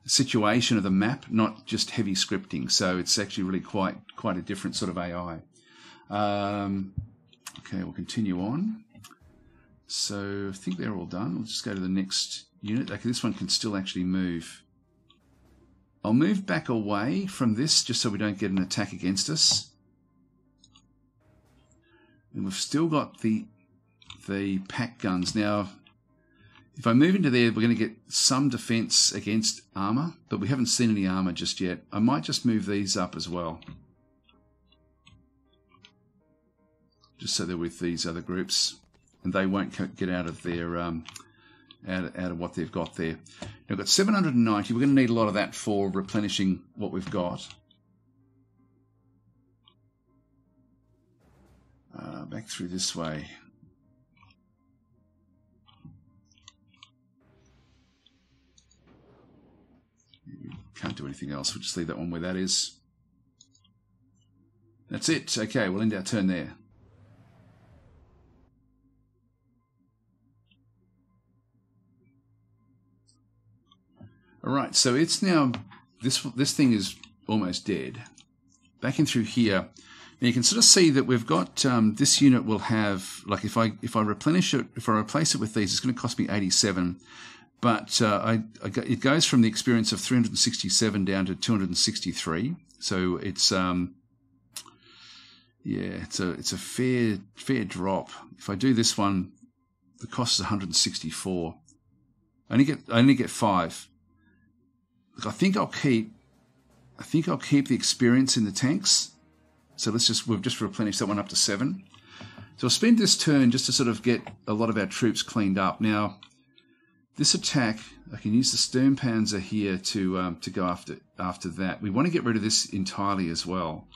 situation of the map, not just heavy scripting. So it's actually really quite a different sort of AI. Okay, we'll continue on. So I think they're all done. We'll just go to the next unit. Okay, this one can still actually move. I'll move back away from this just so we don't get an attack against us. And we've still got the pack guns. Now, if I move into there, we're going to get some defense against armor, but we haven't seen any armor just yet. I might just move these up as well, just so they're with these other groups, and they won't get out of their out of what they've got there. Now, we've got 790. We're going to need a lot of that for replenishing what we've got. Back through this way. Can't do anything else. We'll just leave that one where that is. That's it. Okay, we'll end our turn there. Alright, so it's now, this thing is almost dead. Back in through here, now you can sort of see that we've got, this unit will have, like if I replenish it, if I replace it with these, it's going to cost me 87. But it goes from the experience of 367 down to 263. So it's it's a fair drop. If I do this one, the cost is 164. I only get 5. Look, I think I'll keep the experience in the tanks. So we've just replenished that one up to 7. So I'll spend this turn just to sort of get a lot of our troops cleaned up. Now, this attack, I can use the Stern Panzer here to go after that. We want to get rid of this entirely as well.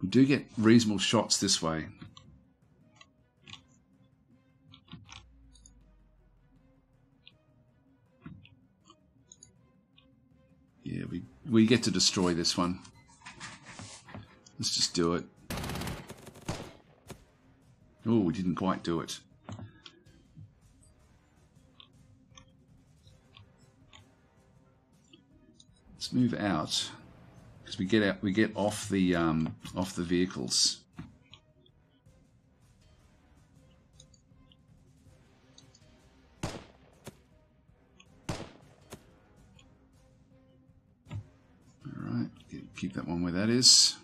We do get reasonable shots this way. Yeah, we get to destroy this one. Let's just do it. Oh, we didn't quite do it. Let's move out because we get off the vehicles. keep that one where that is.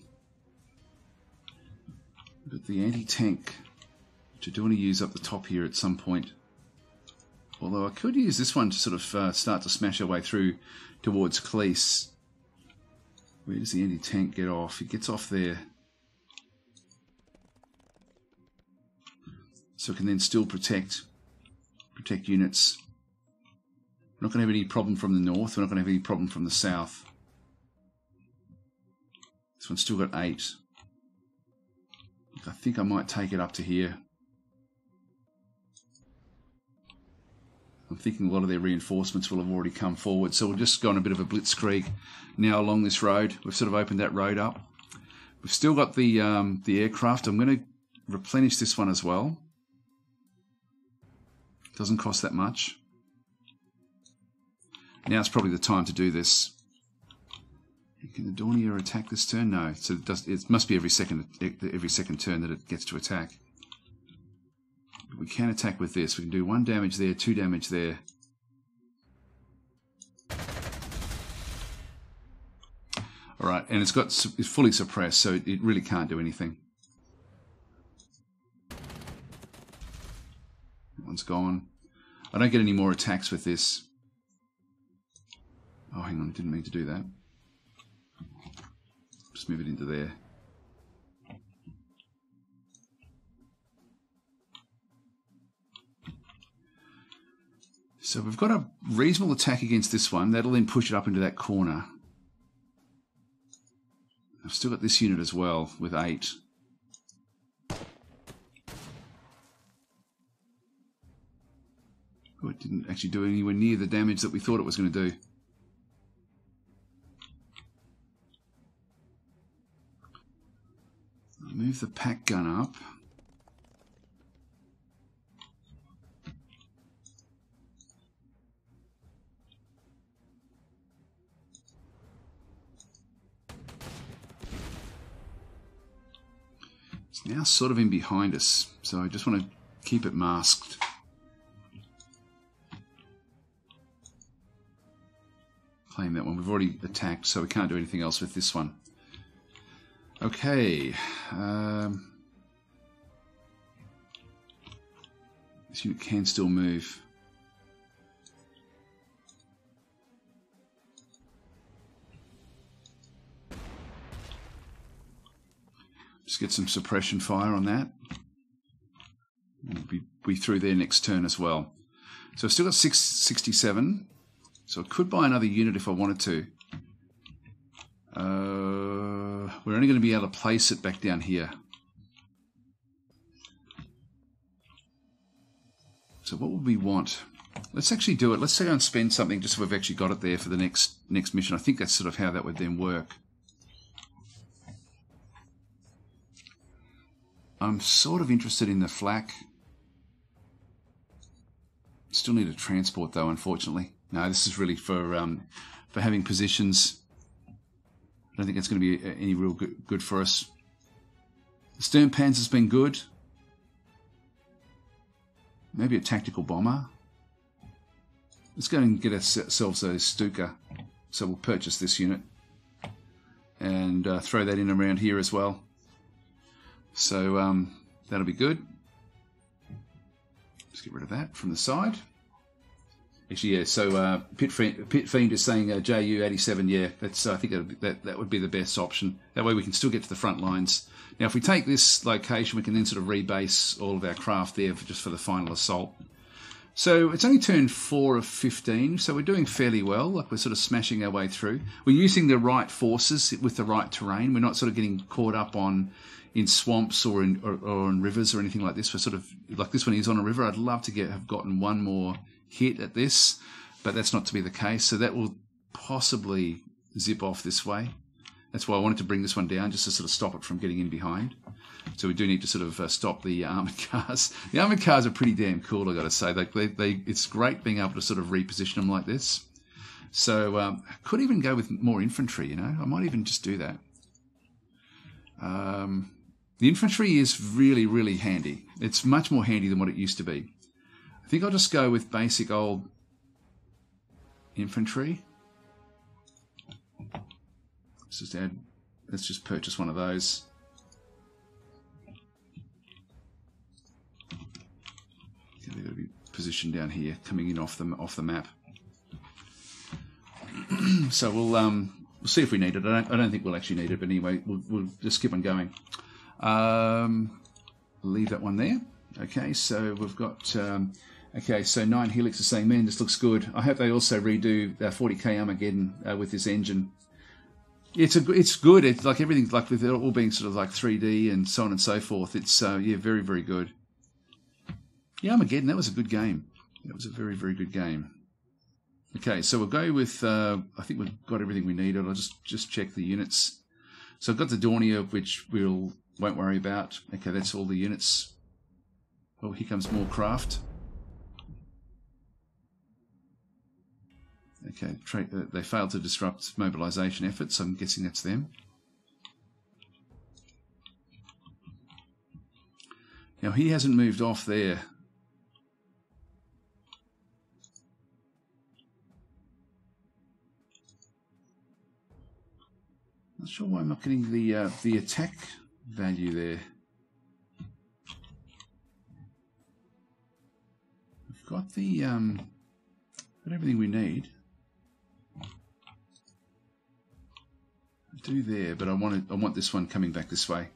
But the anti-tank, which I do want to use up the top here at some point. Although I could use this one to sort of start to smash our way through towards Cleese. Where does the anti-tank get off? It gets off there. So it can then still protect units. We're not going to have any problem from the north. We're not going to have any problem from the south. This one's still got 8. I think I might take it up to here. I'm thinking a lot of their reinforcements will have already come forward, so we'll just go on a bit of a blitzkrieg now along this road. We've sort of opened that road up. We've still got the aircraft. I'm going to replenish this one as well. Doesn't cost that much. Now it's probably the time to do this. Can the Dornier attack this turn? No. So it must be every second turn that it gets to attack. But we can attack with this. We can do 1 damage there, 2 damage there. Alright, and it's fully suppressed, so it really can't do anything. That one's gone. I don't get any more attacks with this. Oh, hang on, I didn't mean to do that. Just move it into there. So we've got a reasonable attack against this one. That'll then push it up into that corner. I've still got this unit as well with 8. Oh, it didn't actually do anywhere near the damage that we thought it was going to do. I'll move the pack gun up. It's now sort of in behind us, so I just want to keep it masked. Claim that one. We've already attacked, so we can't do anything else with this one. Okay. This unit can still move. Just get some suppression fire on that. We'll be through there next turn as well. So I've still got 667. So I could buy another unit if I wanted to. We're only going to be able to place it back down here. So what would we want? Let's actually do it. Let's say and spend something just so we've actually got it there for the next mission. I think that's sort of how that would then work. I'm sort of interested in the flak. Still need a transport though, unfortunately. No, this is really for having positions. I don't think it's going to be any real good for us. The stern Panzer's been good. Maybe a tactical bomber. Let's go and get ourselves a Stuka. So we'll purchase this unit and throw that in around here as well. So that'll be good. Just get rid of that from the side. Actually, yeah. So Pit Fiend is saying JU87. Yeah, that's. I think that would be the best option. That way we can still get to the front lines. Now, if we take this location, we can then sort of rebase all of our craft there just for the final assault. So it's only turn 4 of 15, so we're doing fairly well. Like we're sort of smashing our way through. We're using the right forces with the right terrain. We're not sort of getting caught up in swamps or in rivers or anything like this. We're sort of like this one is on a river. I'd love to have gotten one more hit at this, but that's not to be the case. So that will possibly zip off this way. That's why I wanted to bring this one down, just to sort of stop it from getting in behind. So we do need to sort of stop the armoured cars. The armoured cars are pretty damn cool, I've got to say. It's great being able to sort of reposition them like this. So I could even go with more infantry, you know. I might even just do that. The infantry is really, really handy. It's much more handy than what it used to be. I think I'll just go with basic old infantry. Let's just add let's just purchase one of those. Okay, they've got to be positioned down here, coming in off the map. So we'll see if we need it. I don't think we'll actually need it, but anyway, we'll just keep on going. Leave that one there. Okay, so we've got. Okay, so 9 Helix is saying, man, this looks good. I hope they also redo 40k Armageddon with this engine. It's good. It's like everything's like with it all being sort of like 3D and so on and so forth. It's yeah, very, very good. Yeah, Armageddon, that was a good game. That was a very, very good game. Okay, so we'll go with, I think we've got everything we need. I'll just check the units. So I've got the Dornier, which won't worry about. Okay, that's all the units. Oh, here comes more craft. Okay, they failed to disrupt mobilisation efforts, so I'm guessing that's them. Now, he hasn't moved off there. Not sure why I'm not getting the attack value there. We've got the got everything we need. Do there, but I want this one coming back this way.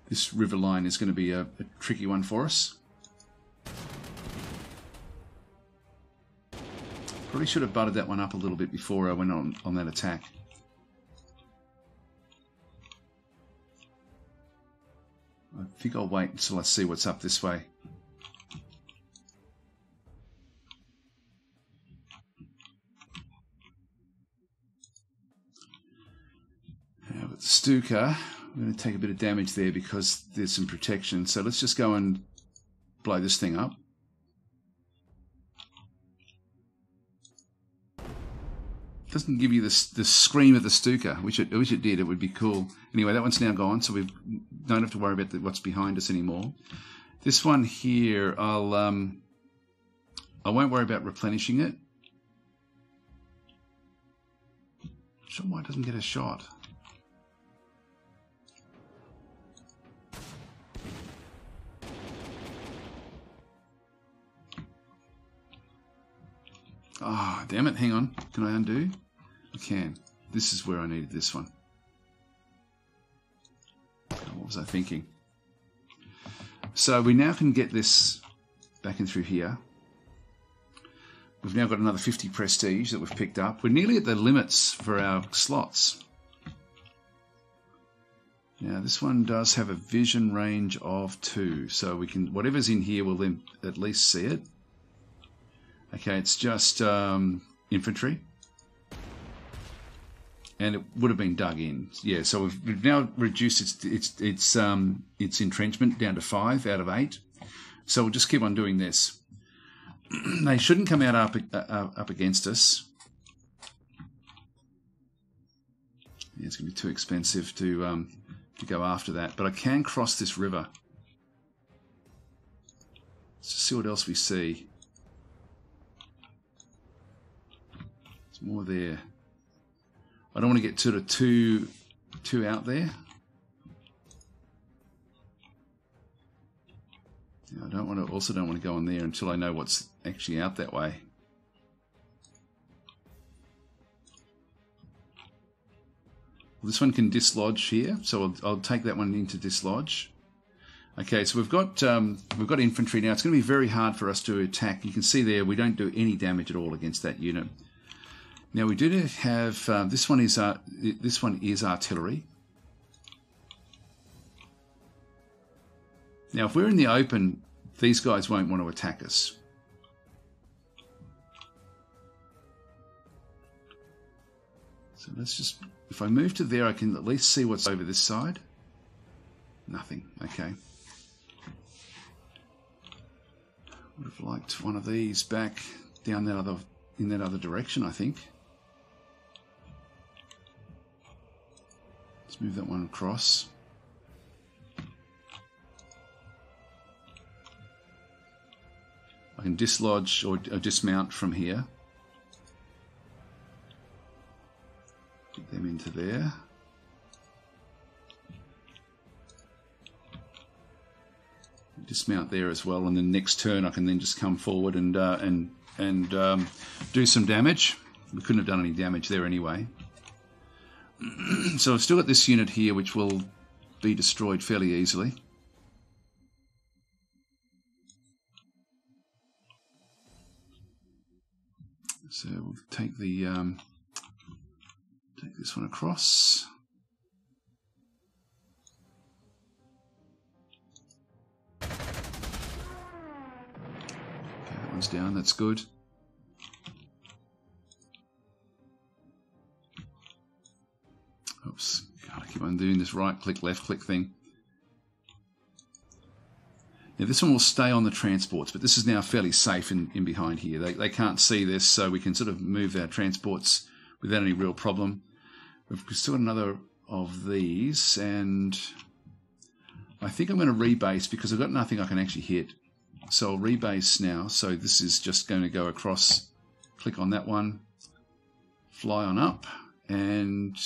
This river line is going to be a tricky one for us. Probably should have butted that one up a little bit before I went on that attack. I think I'll wait until I see what's up this way. With the Stuka, I'm going to take a bit of damage there because there's some protection. So let's just go and blow this thing up. It doesn't give you the scream of the Stuka, which it did. It would be cool. Anyway, that one's now gone, so we don't have to worry about what's behind us anymore. This one here, I won't worry about replenishing it. Not sure why it doesn't get a shot. Ah, oh, damn it, hang on. Can I undo? I can. This is where I needed this one. What was I thinking? So we now can get this back in through here. We've now got another 50 prestige that we've picked up. We're nearly at the limits for our slots. Now this one does have a vision range of 2, so we can, whatever's in here, we'll then at least see it. Okay, it's just infantry, and it would have been dug in. Yeah, so we've now reduced its entrenchment down to 5 out of 8. So we'll just keep on doing this. They shouldn't come out up against us. Yeah, it's going to be too expensive to go after that. But I can cross this river. Let's just see what else we see. There's more there. I don't want to get sort of too out there. I don't want to. Also, don't want to go in there until I know what's actually out that way. Well, this one can dislodge here, so I'll take that one into dislodge. Okay, so we've got infantry now. It's going to be very hard for us to attack. You can see there we don't do any damage at all against that unit. Now we do have this one is artillery. Now if we're in the open, these guys won't want to attack us. So let's just, if I move to there, I can at least see what's over this side. Nothing. Okay. Would have liked one of these back down that in that other direction, I think. Let's move that one across. I can dislodge or dismount from here. to there. Dismount there as well, and then next turn I can then just come forward and do some damage. We couldn't have done any damage there anyway. So I've still got this unit here which will be destroyed fairly easily. So we'll take the take this one across. Okay, that one's down. That's good. Oops, gotta keep on doing this right click, left click thing. Now this one will stay on the transports, but this is now fairly safe in behind here. They can't see this, so we can sort of move our transports without any real problem. We've still got another of these, and I think I'm going to rebase because I've got nothing I can actually hit. So I'll rebase now. So this is just going to go across, click on that one, fly on up, and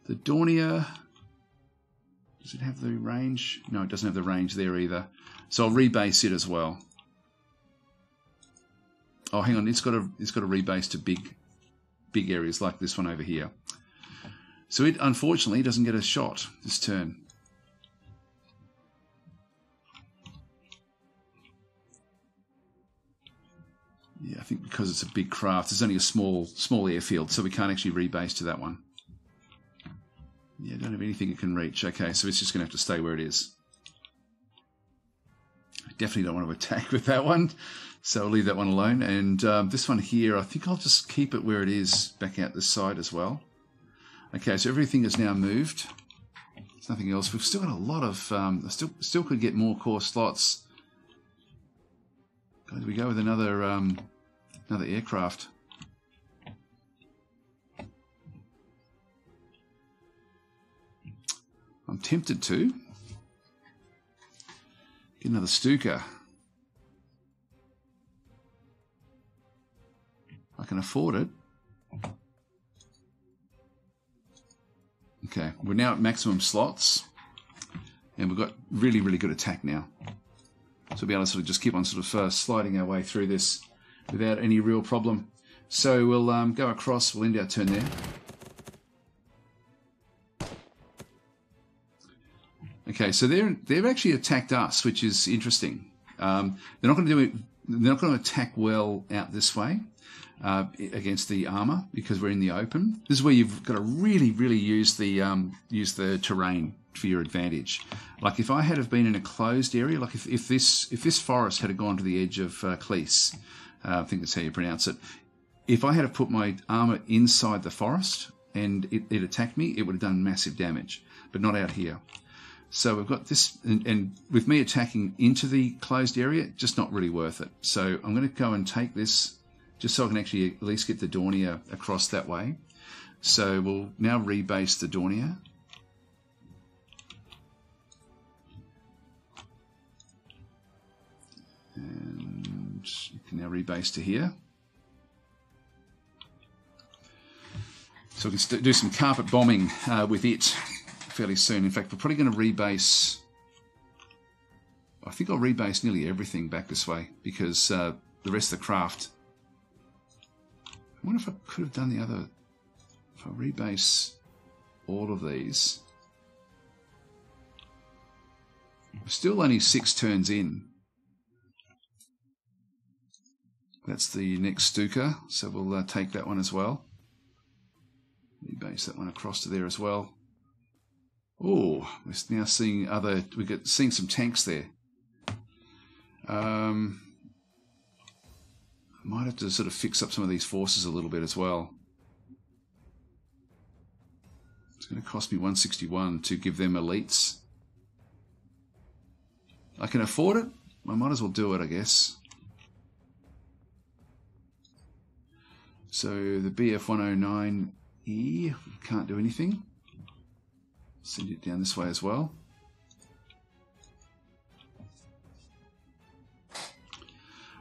the Dornier, does it have the range? No, it doesn't have the range there either. So I'll rebase it as well. Oh, hang on, it's got to rebase to big areas like this one over here. So it unfortunately doesn't get a shot this turn. Yeah, I think because it's a big craft, there's only a small airfield, so we can't actually rebase to that one. Yeah, don't have anything it can reach. Okay, so it's just going to have to stay where it is. I definitely don't want to attack with that one, so I'll leave that one alone. And this one here, I think I'll just keep it where it is, back out this side as well. Okay, so everything is now moved. There's nothing else. We've still got a lot of... still could get more core slots. Guys, we go with another aircraft. I'm tempted to get another Stuka. I can afford it. Okay, we're now at maximum slots, and we've got really, really good attack now. So we'll be able to sort of just keep on sort of sliding our way through this without any real problem. So we'll go across. We'll end our turn there. Okay, so they've actually attacked us, which is interesting. They're not going to do it. They're not going to attack well out this way against the armor because we're in the open. This is where you've got to really, really use the terrain for your advantage. Like if I had have been in a closed area, like if this forest had gone to the edge of Cleese, I think that's how you pronounce it. If I had have put my armor inside the forest and it attacked me, it would have done massive damage, but not out here. So we've got this, and with me attacking into the closed area, just not really worth it. So I'm going to go and take this, just so I can actually at least get the Dornier across that way. So we'll now rebase the Dornier. And you can now rebase to here. So we can do some carpet bombing with it fairly soon. In fact, we're probably going to rebase. I think I'll rebase nearly everything back this way because the rest of the craft. I wonder if I could have done the other. If I rebase all of these, we're still only 6 turns in. That's the next Stuka, so we'll take that one as well. Rebase that one across to there as well. Oh, we're now seeing seeing some tanks there. I might have to sort of fix up some of these forces a little bit as well. It's going to cost me 161 to give them elites. I can afford it. I might as well do it, I guess. So the BF-109E can't do anything. Send it down this way as well.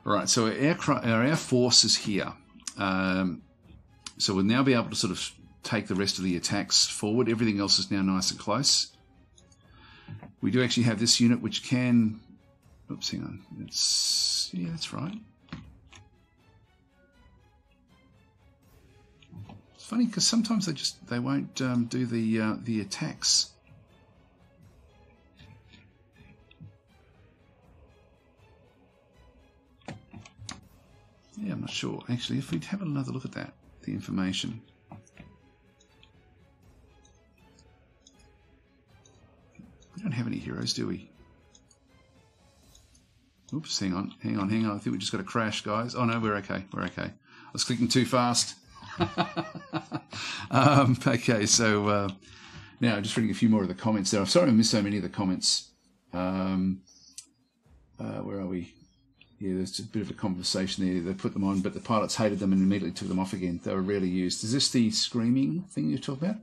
All right, so our air force is here. So we'll now be able to sort of take the rest of the attacks forward. Everything else is now nice and close. We do actually have this unit which can... Oops, hang on. Yeah, that's right. It's funny because sometimes they won't do the attacks. Yeah, I'm not sure. Actually, if we'd have another look at that, the information. We don't have any heroes, do we? Oops, hang on. I think we just got a crash, guys. Oh no, we're okay. I was clicking too fast. Okay, so now just reading a few more of the comments there. I'm sorry I missed so many of the comments. Where are we? Yeah, there's a bit of a conversation there. They put them on, but the pilots hated them and immediately took them off again. They were rarely used. Is this the screaming thing you're talking about?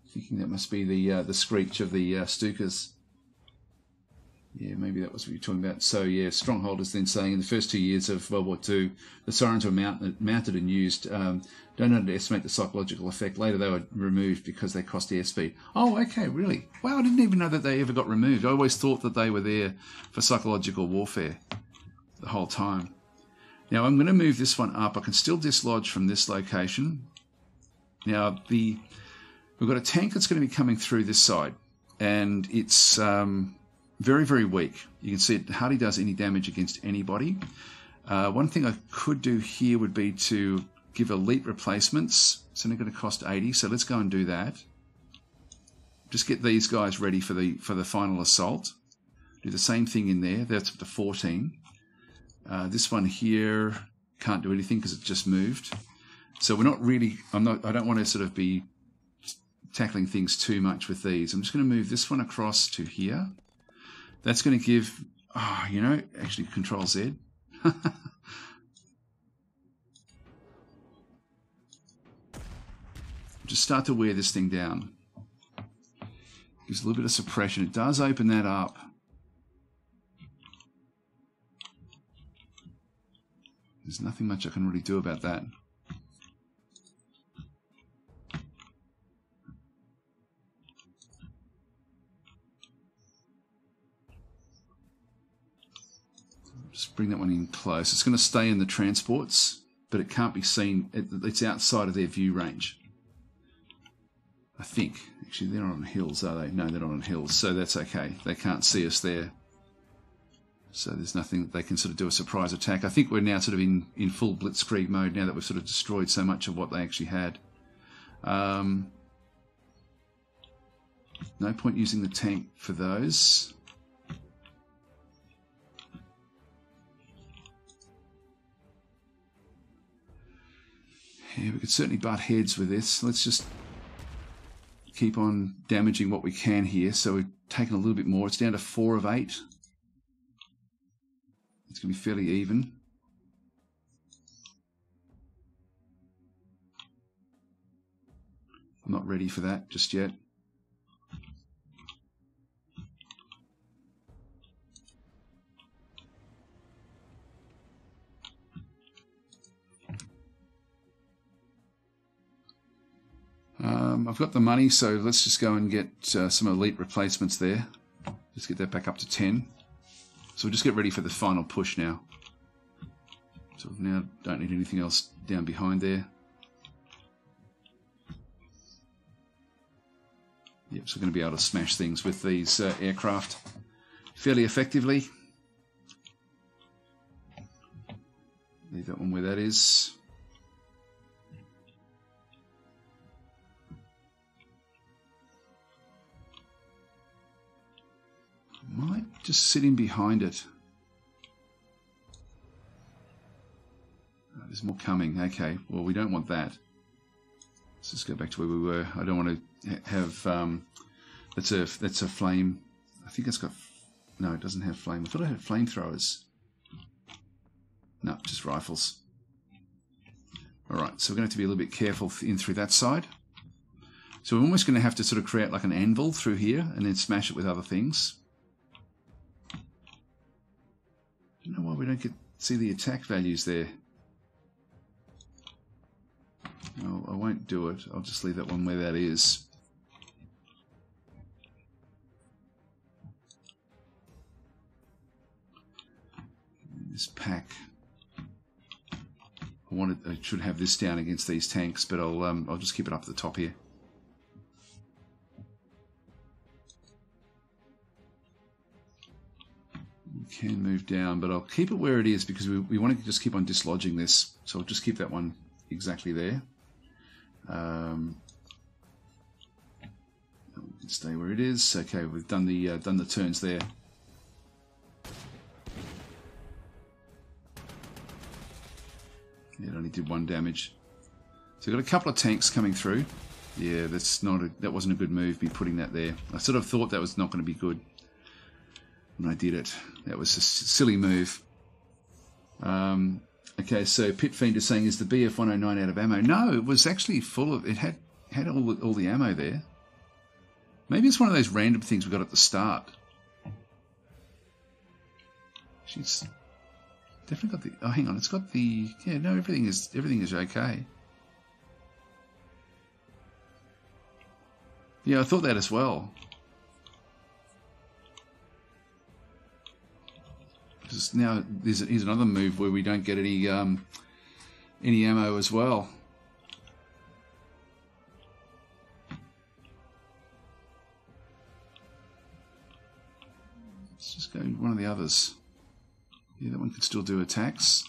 Thinking that must be the screech of the Stukas. Yeah, maybe that was what you're talking about. So yeah, Stronghold is then saying in the first 2 years of World War II, the sirens were mounted and used. Don't underestimate the psychological effect. Later they were removed because they cost airspeed. Oh, okay, really? Wow, I didn't even know that they ever got removed. I always thought that they were there for psychological warfare the whole time. Now I'm going to move this one up. I can still dislodge from this location. Now we've got a tank that's going to be coming through this side, and it's very, very weak. You can see it hardly does any damage against anybody. One thing I could do here would be to give elite replacements. It's only going to cost 80, so let's go and do that. Just get these guys ready for the final assault. Do the same thing in there. That's up to 14. This one here can't do anything because it's just moved. So we're not really. I don't want to sort of be tackling things too much with these. I'm just going to move this one across to here. That's going to give, actually Control Z. Just start to wear this thing down. Gives a little bit of suppression. It does open that up. There's nothing much I can really do about that. Just bring that one in close. It's going to stay in the transports, but it can't be seen. It's outside of their view range. I think. Actually, they're not on hills, are they? No, they're not on hills, so that's okay. They can't see us there. So there's nothing that they can sort of do a surprise attack. I think we're now sort of in full blitzkrieg mode now that we've sort of destroyed so much of what they actually had. No point using the tank for those. Yeah, we could certainly butt heads with this. Let's just keep on damaging what we can here. So we're taking a little bit more. It's down to 4 of 8. It's going to be fairly even. I'm not ready for that just yet. I've got the money, so let's just go and get some elite replacements there. Just get that back up to 10. So we'll just get ready for the final push now. So we now don't need anything else down behind there. Yep, so we're going to be able to smash things with these aircraft fairly effectively. Leave that one where that is. Might just sit in behind it. There's more coming. Okay, well, we don't want that. Let's just go back to where we were. I don't want to have... that's a flame. I think it's got... No, it doesn't have flame. I thought it had flamethrowers. No, just rifles. Alright, so we're going to have to be a little bit careful in through that side. So we're almost going to have to sort of create like an anvil through here and then smash it with other things. I don't know why we don't see the attack values there. I won't do it. I'll just leave that one where that is. This pack. I should have this down against these tanks, but I'll just keep it up at the top here. We can move down, but I'll keep it where it is because we want to just keep on dislodging this. So I'll just keep that one exactly there. We can stay where it is. Okay, we've done the turns there. It only did 1 damage. So we've got a couple of tanks coming through. Yeah, that wasn't a good move, me putting that there. I sort of thought that was not going to be good when I did it. That was a silly move. Okay, so Pit Fiend is saying, is the BF-109 out of ammo? No, it was actually full of... It had all the ammo there. Maybe it's one of those random things we got at the start. She's... Definitely got the... Oh, hang on. It's got the... Yeah, no, everything is okay. Yeah, I thought that as well. Because now here's another move where we don't get any ammo as well. Let's just go one of the others. Yeah, that one could still do attacks.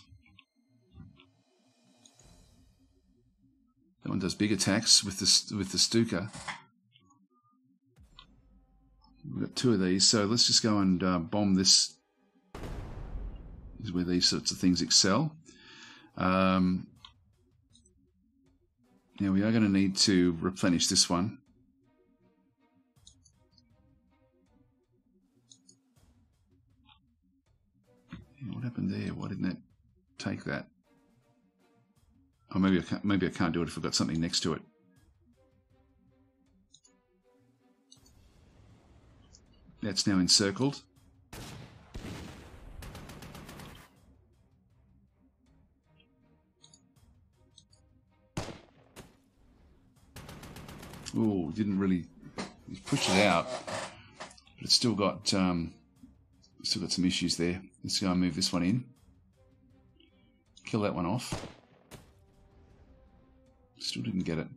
That one does big attacks with the Stuka. We've got 2 of these, so let's just go and bomb this. This is where these sorts of things excel. Now we are going to need to replenish this one. What happened there? Why didn't that take that? Oh, maybe I can't do it if I've got something next to it. That's now encircled. Oh, didn't really push it out, but it's still got some issues there. Let's go and move this one in. Kill that one off. Still didn't get it.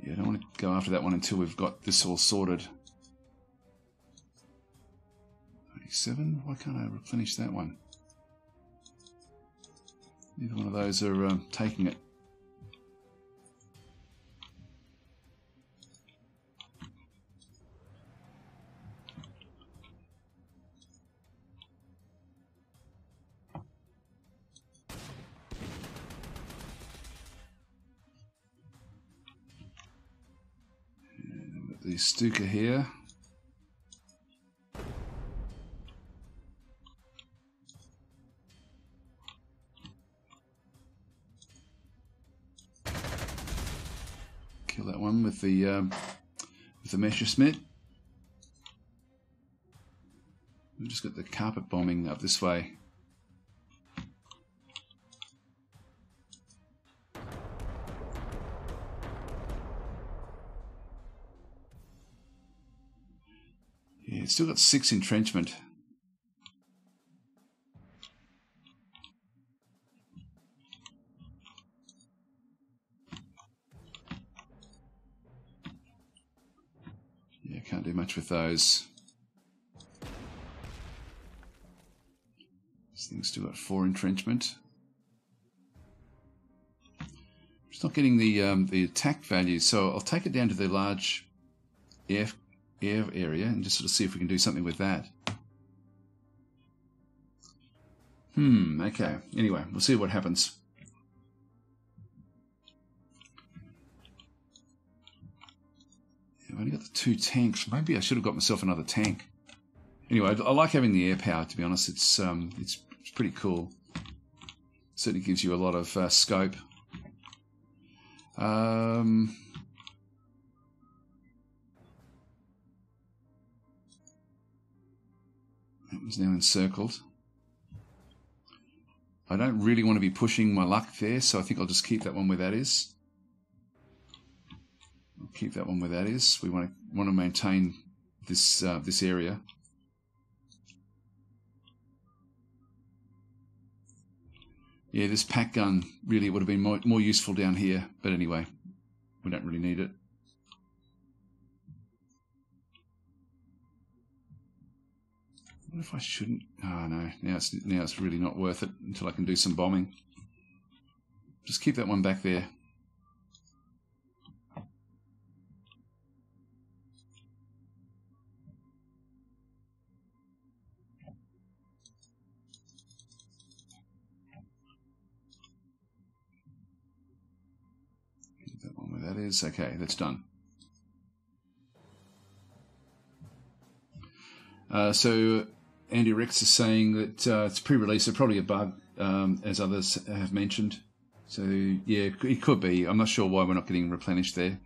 Yeah, I don't want to go after that one until we've got this all sorted. 37? Why can't I replenish that one? Neither one of those are taking it. The Stuka here. Kill that one with the Messerschmitt. We've just got the carpet bombing up this way. Yeah, it's still got 6 entrenchment. Yeah, can't do much with those. This thing's still got 4 entrenchment. It's not getting the attack value, so I'll take it down to the large air area and just sort of see if we can do something with that. Okay. Anyway, we'll see what happens. I've only got the 2 tanks. Maybe I should have got myself another tank. Anyway, I like having the air power, to be honest. It's pretty cool. Certainly gives you a lot of scope. That was now encircled. I don't really want to be pushing my luck there, so I think I'll just keep that one where that is. I'll keep that one where that is. We want to maintain this this area. Yeah, this pack gun really would have been more useful down here, but anyway, we don't really need it. What if I shouldn't? Oh no, now it's really not worth it until I can do some bombing. Just keep that one back there. Keep that one where that is. Okay, that's done. So Andy Rex is saying that it's pre-release, so probably a bug, as others have mentioned. So yeah, it could be. I'm not sure why we're not getting replenished there.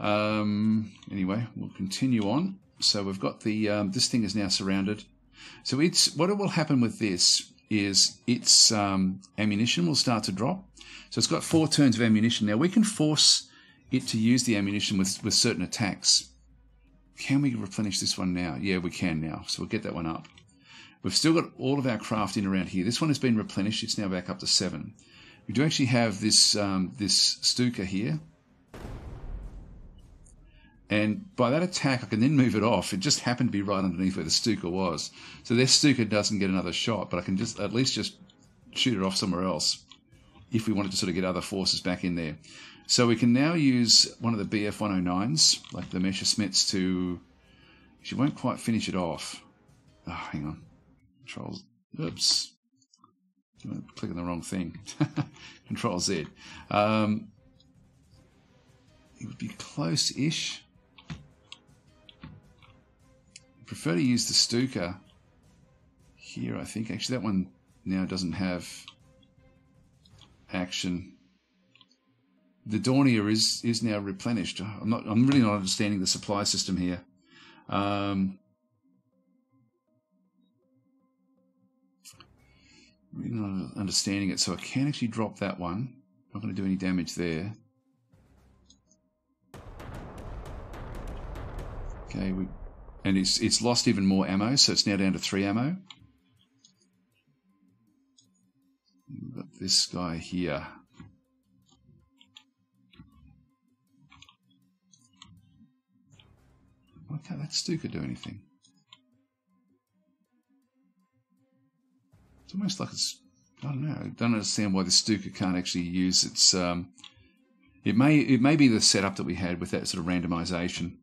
Anyway, we'll continue on. So we've got the this thing is now surrounded. So what will happen with this is its ammunition will start to drop. So it's got 4 turns of ammunition. Now we can force it to use the ammunition with certain attacks. Can we replenish this one now? Yeah, we can now. So we'll get that one up. We've still got all of our craft in around here. This one has been replenished. It's now back up to 7. We do actually have this this Stuka here. And by that attack, I can then move it off. It just happened to be right underneath where the Stuka was. So this Stuka doesn't get another shot, but I can just at least just shoot it off somewhere else if we wanted to sort of get other forces back in there. So we can now use one of the BF-109s, like the Messerschmitts, to... She won't quite finish it off. Oh, hang on. Controls... Oops. I'm clicking the wrong thing. Control Z. It would be close-ish. I prefer to use the Stuka here, I think. Actually, that one now doesn't have action. The Dornier is now replenished. I'm really not understanding the supply system here. Really not understanding it. So I can actually drop that one. Not going to do any damage there. Okay, and it's lost even more ammo, so it's now down to 3 ammo. We've got this guy here. Why can't that Stuka do anything? It's almost like it's... I don't know. I don't understand why the Stuka can't actually use its... It may be the setup that we had with that sort of randomization.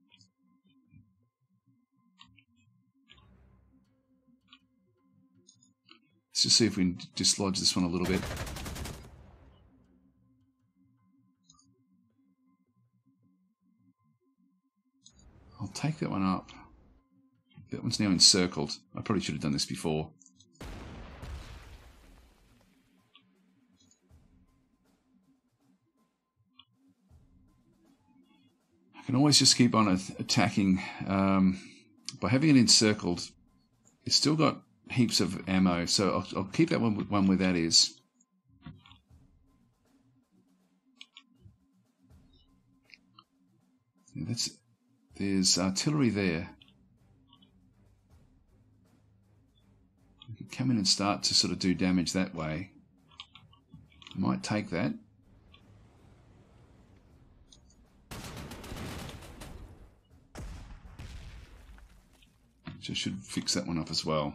Let's just see if we can dislodge this one a little bit. I'll take that one up. That one's now encircled. I probably should have done this before. I can always just keep on attacking. By having it encircled, it's still got heaps of ammo, so I'll keep that one where that is. Yeah, there's artillery there. We could come in and start to sort of do damage that way. I might take that. Just should fix that one up as well.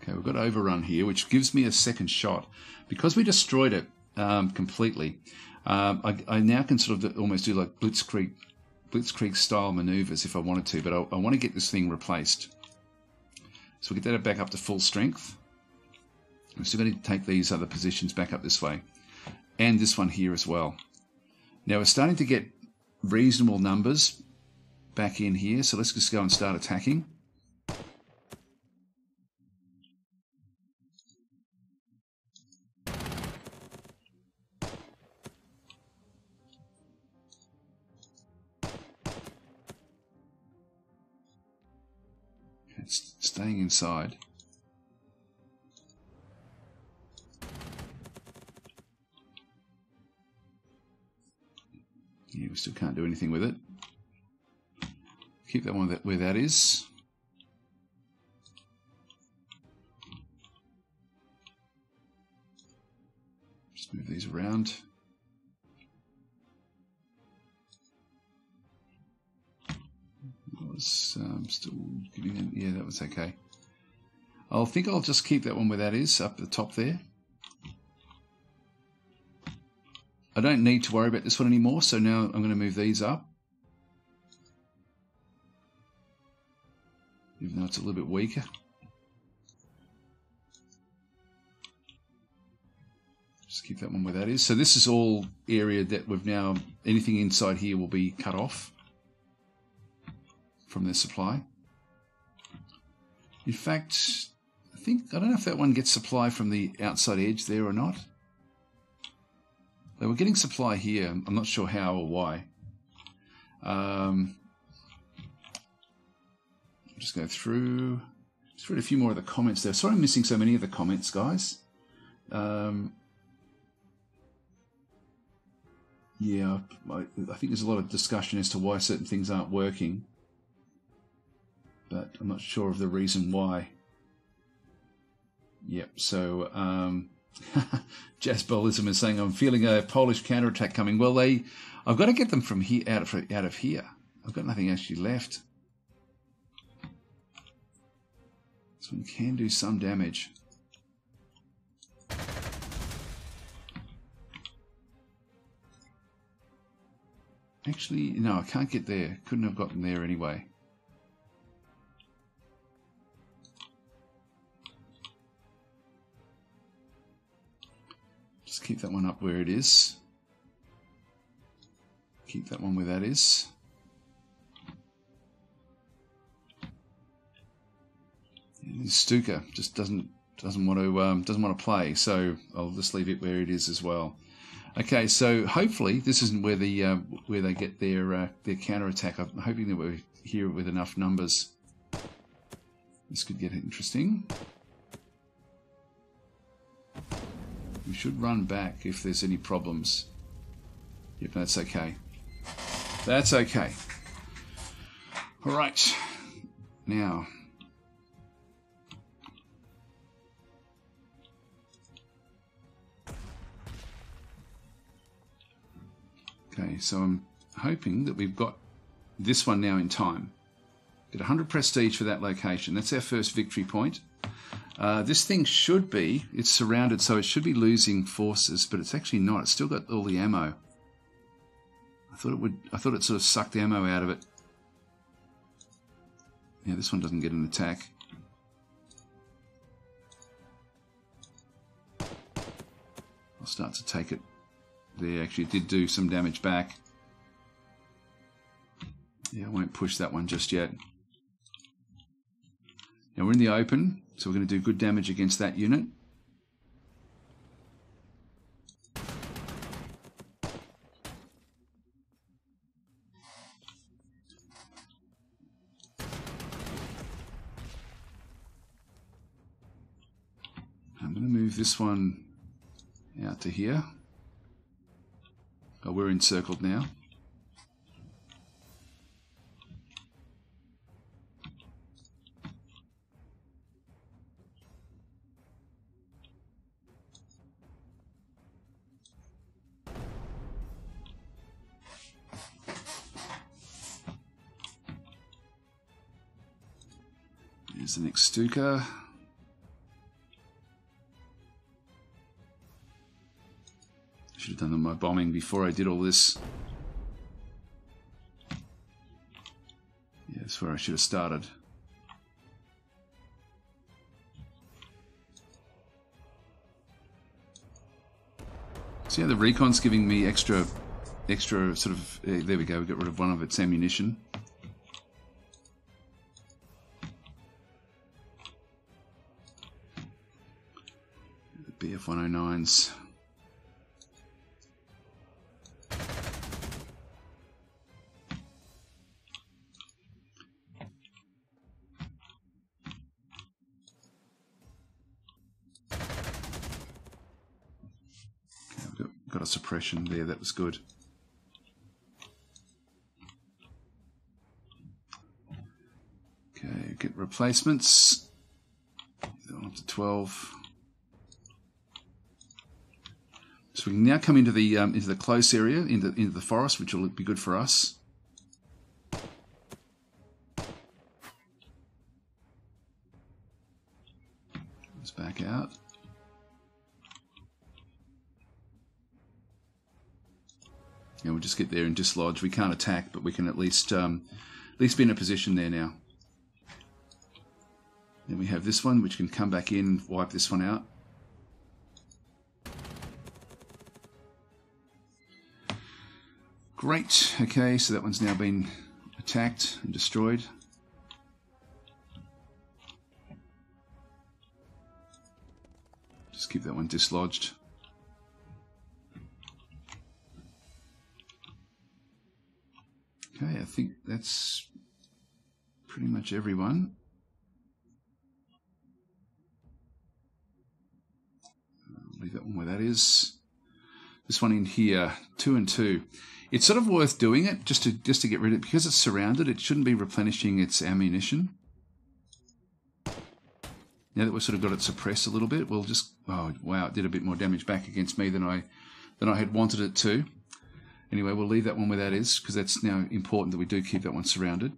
Okay, we've got overrun here, which gives me a second shot. Because we destroyed it completely, I now can sort of almost do like Blitzkrieg style maneuvers if I wanted to, but I want to get this thing replaced. So we get that back up to full strength. I'm still going to take these other positions back up this way. And this one here as well. Now we're starting to get reasonable numbers back in here, so let's just go and start attacking. It's staying inside. Yeah, we still can't do anything with it. Keep that one where that is. Just move these around. That was still giving it. Yeah, that was okay. I think I'll just keep that one where that is, up at the top there. I don't need to worry about this one anymore, so now I'm going to move these up. Even though it's a little bit weaker. Just keep that one where that is. So this is all area that we've now, anything inside here will be cut off from their supply. In fact, I don't know if that one gets supply from the outside edge there or not. They were getting supply here. I'm not sure how or why. Just go through. Just read a few more of the comments there. Sorry I'm missing so many of the comments, guys. Yeah, I think there's a lot of discussion as to why certain things aren't working. But I'm not sure of the reason why. Yep, so Jazzballism is saying, I'm feeling a Polish counterattack coming. Well, I've got to get them from here out of here. I've got nothing actually left. This one can do some damage. Actually, no, I can't get there. Couldn't have gotten there anyway. Just keep that one up where it is. Keep that one where that is. And Stuka just doesn't want to play, so I'll just leave it where it is as well. Okay, so hopefully this isn't where where they get their counterattack. I'm hoping that we're here with enough numbers. This could get interesting. We should run back if there's any problems. Yep, that's okay. That's okay. All right. Now. Okay, so I'm hoping that we've got this one now in time. Get 100 prestige for that location. That's our first victory point. This thing should be, it's surrounded, so it should be losing forces, but it's actually not. It's still got all the ammo. I thought it sort of sucked the ammo out of it. Yeah, this one doesn't get an attack. I'll start to take it. There, actually, it did do some damage back. Yeah, I won't push that one just yet. Now we're in the open, so we're going to do good damage against that unit. I'm going to move this one out to here. Oh, we're encircled now. Here's the next Stuka. Should have done my bombing before I did all this. Yeah, that's where I should have started. So yeah, the Recon's giving me extra sort of... there we go, we got rid of one of its ammunition. The BF-109s. got a suppression there. That was good. Okay, get replacements. Up to 12. So we can now come into the close area, into the forest, which will be good for us. Let's back out. Yeah, we'll just get there and dislodge. We can't attack, but we can at least be in a position there now. Then we have this one, which can come back in, wipe this one out. Great. Okay, so that one's now been attacked and destroyed. Just keep that one dislodged. Okay, I think that's pretty much everyone. Leave that one where that is. This one in here, 2 and 2. It's sort of worth doing it just to get rid of it because it's surrounded. It shouldn't be replenishing its ammunition. Now that we've sort of got it suppressed a little bit, we'll just oh wow, it did a bit more damage back against me than I had wanted it to. Anyway, we'll leave that one where that is because that's now important that we do keep that one surrounded.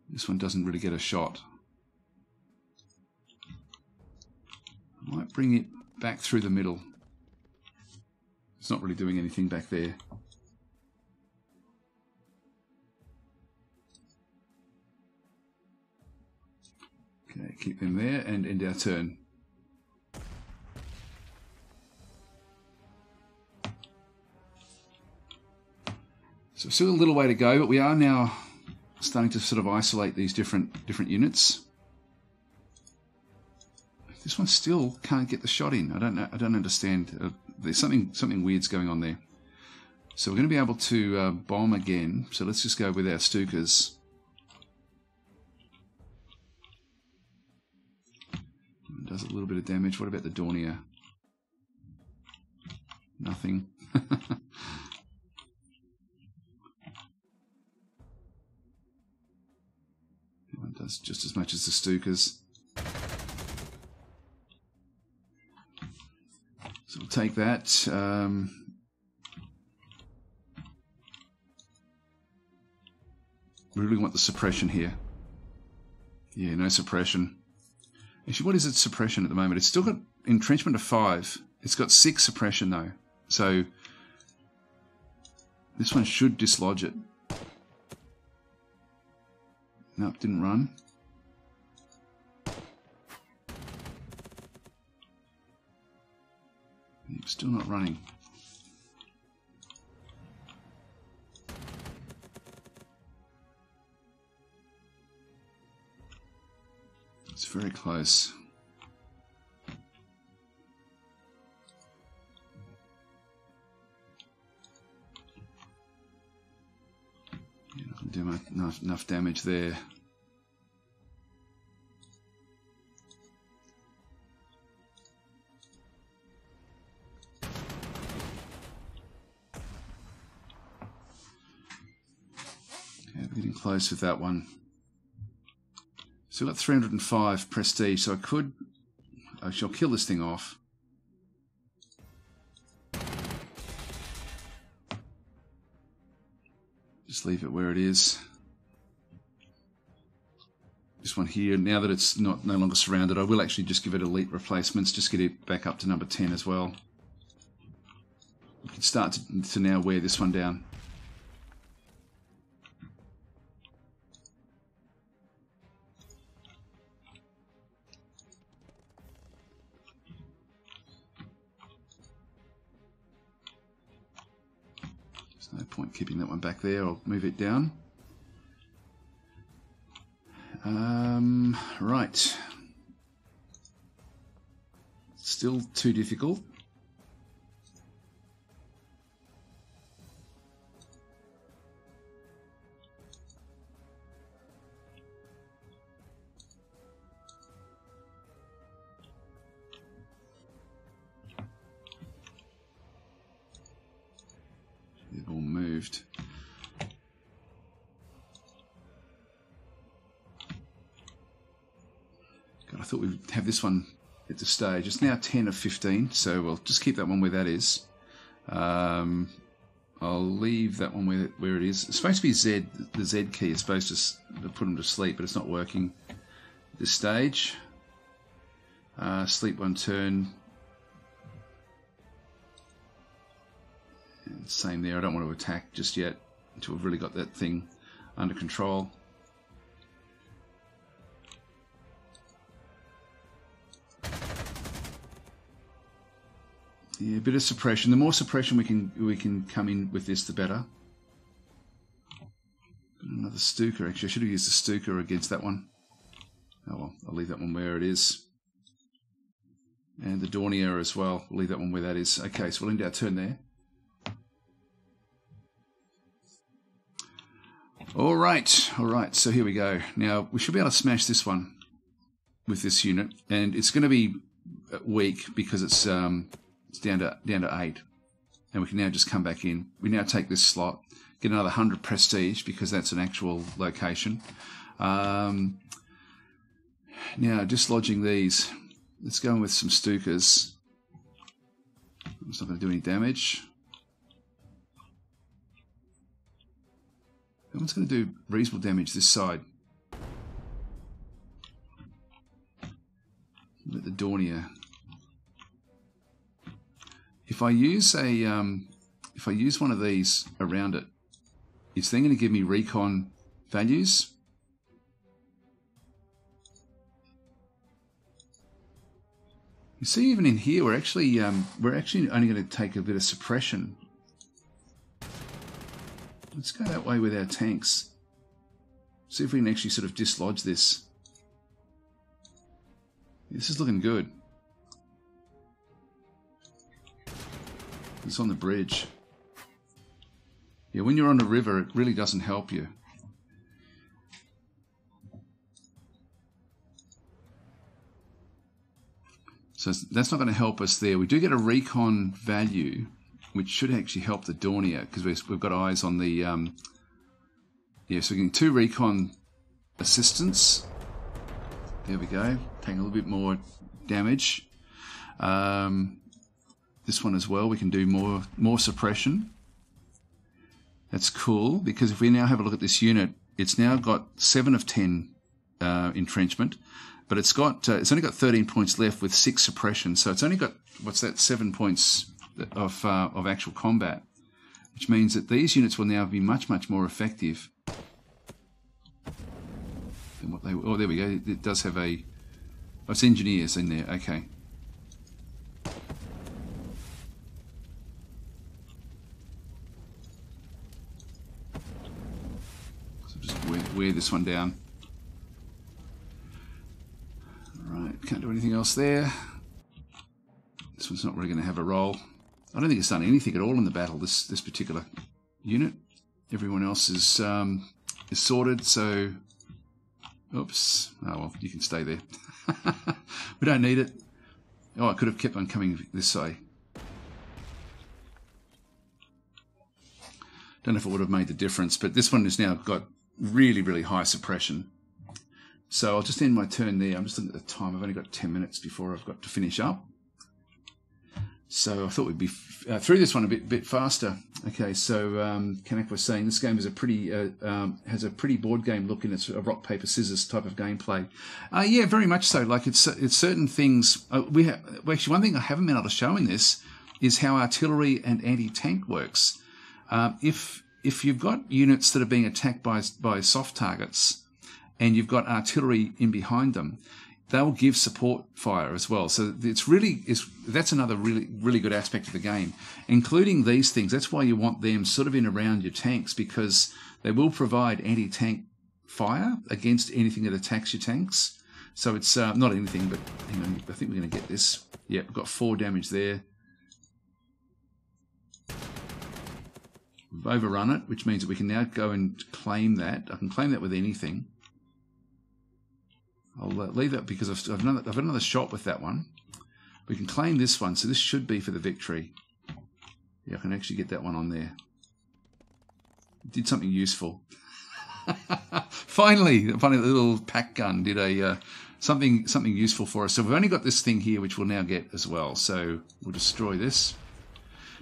This one doesn't really get a shot. I might bring it back through the middle. It's not really doing anything back there. Okay, keep them there and end our turn. So still a little way to go, but we are now starting to sort of isolate these different units. This one still can't get the shot in. I don't know. I don't understand. There's something weird's going on there. So we're going to be able to bomb again. So let's just go with our Stukas. It does a little bit of damage. What about the Dornier? Nothing. It does just as much as the Stukas. So we'll take that. We really want the suppression here. Yeah, no suppression. Actually, what is its suppression at the moment? It's still got entrenchment of 5. It's got 6 suppression though. So this one should dislodge it. Nope, didn't run. Still not running. It's very close. Yeah, not going to do enough damage there. Getting close with that one. So we've got 305 prestige, so I shall kill this thing off. Just leave it where it is. This one here, now that it's no longer surrounded, I will actually just give it elite replacements, just get it back up to number 10 as well. We can start to now wear this one down. No point keeping that one back there. I'll move it down. Right. Still too difficult. thought we'd have this one at the stage. It's now 10 of 15, so we'll just keep that one where that is. I'll leave that one where it is. It's supposed to be Z. The Z key is supposed to put them to sleep, but it's not working at this stage. Sleep one turn. And same there. I don't want to attack just yet until we've really got that thing under control. Yeah, a bit of suppression. The more suppression we can come in with this, the better. Another Stuka. Actually, I should have used the Stuka against that one. Oh well, I'll leave that one where it is. And the Dornier as well. We'll leave that one where that is. Okay, so we'll end our turn there. All right. So here we go. Now we should be able to smash this one with this unit, and it's going to be weak because it's down to 8, and we can now just come back in. We now take this slot, get another 100 prestige because that's an actual location. Now dislodging these. Let's go in with some Stukas. It's not going to do any damage. That one's going to do reasonable damage this side. Let the Dornier. If I use one of these around it, it's then going to give me Recon values. You see, even in here, we're actually only going to take a bit of suppression. Let's go that way with our tanks. See if we can actually sort of dislodge this. This is looking good. It's on the bridge. Yeah, when you're on the river, it really doesn't help you. So that's not going to help us there. We do get a Recon value, which should actually help the Dornier, because we've got eyes on the... yeah, so we're getting 2 Recon assistance. There we go. Taking a little bit more damage. This one as well, we can do more suppression. That's cool, because if we now have a look at this unit, it's now got 7 of 10 entrenchment, but it's only got 13 points left with 6 suppression. So it's only got, what's that, 7 points of actual combat, which means that these units will now be much more effective than what they were. Oh, there we go. It does have a... Oh, it's engineers in there. Okay. So just wear this one down. Right, can't do anything else there. This one's not really going to have a role. I don't think it's done anything at all in the battle, this particular unit. Everyone else is sorted, so... Oops. Oh, well, you can stay there. We don't need it. Oh, I could have kept on coming this way. Don't know if it would have made the difference, but this one has now got really high suppression. So I'll just end my turn there. I'm just looking at the time. I've only got 10 minutes before I've got to finish up. So I thought we'd be through this one a bit faster. Okay, so Kanak was saying this game is has a pretty board game look, and it's a rock paper scissors type of gameplay. Yeah, very much so. Like it's certain things. Actually, one thing I haven't been able to show in this is how artillery and anti-tank works. If you've got units that are being attacked by soft targets, and you've got artillery in behind them, they'll give support fire as well. So that's another really good aspect of the game, including these things. That's why you want them sort of in around your tanks, because they will provide anti-tank fire against anything that attacks your tanks. So it's not anything, but hang on, I think we're going to get this. Yeah, we've got 4 damage there. We've overrun it, which means that we can now go and claim that. I can claim that with anything. I'll leave that because I've another shot with that one. We can claim this one, so this should be for the victory. Yeah, I can actually get that one on there. Did something useful. Finally, a funny little pack gun did a something useful for us. So we've only got this thing here, which we'll now get as well. So we'll destroy this.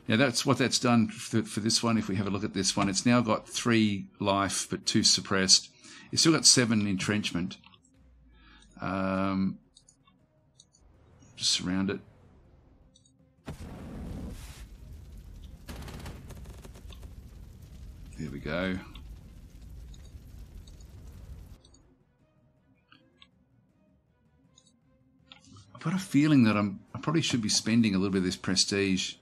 Now that's what that's done for this one. If we have a look at this one, it's now got 3 life, but 2 suppressed. It's still got 7 entrenchment. Just surround it. There we go. I've got a feeling that I probably should be spending a little bit of this prestige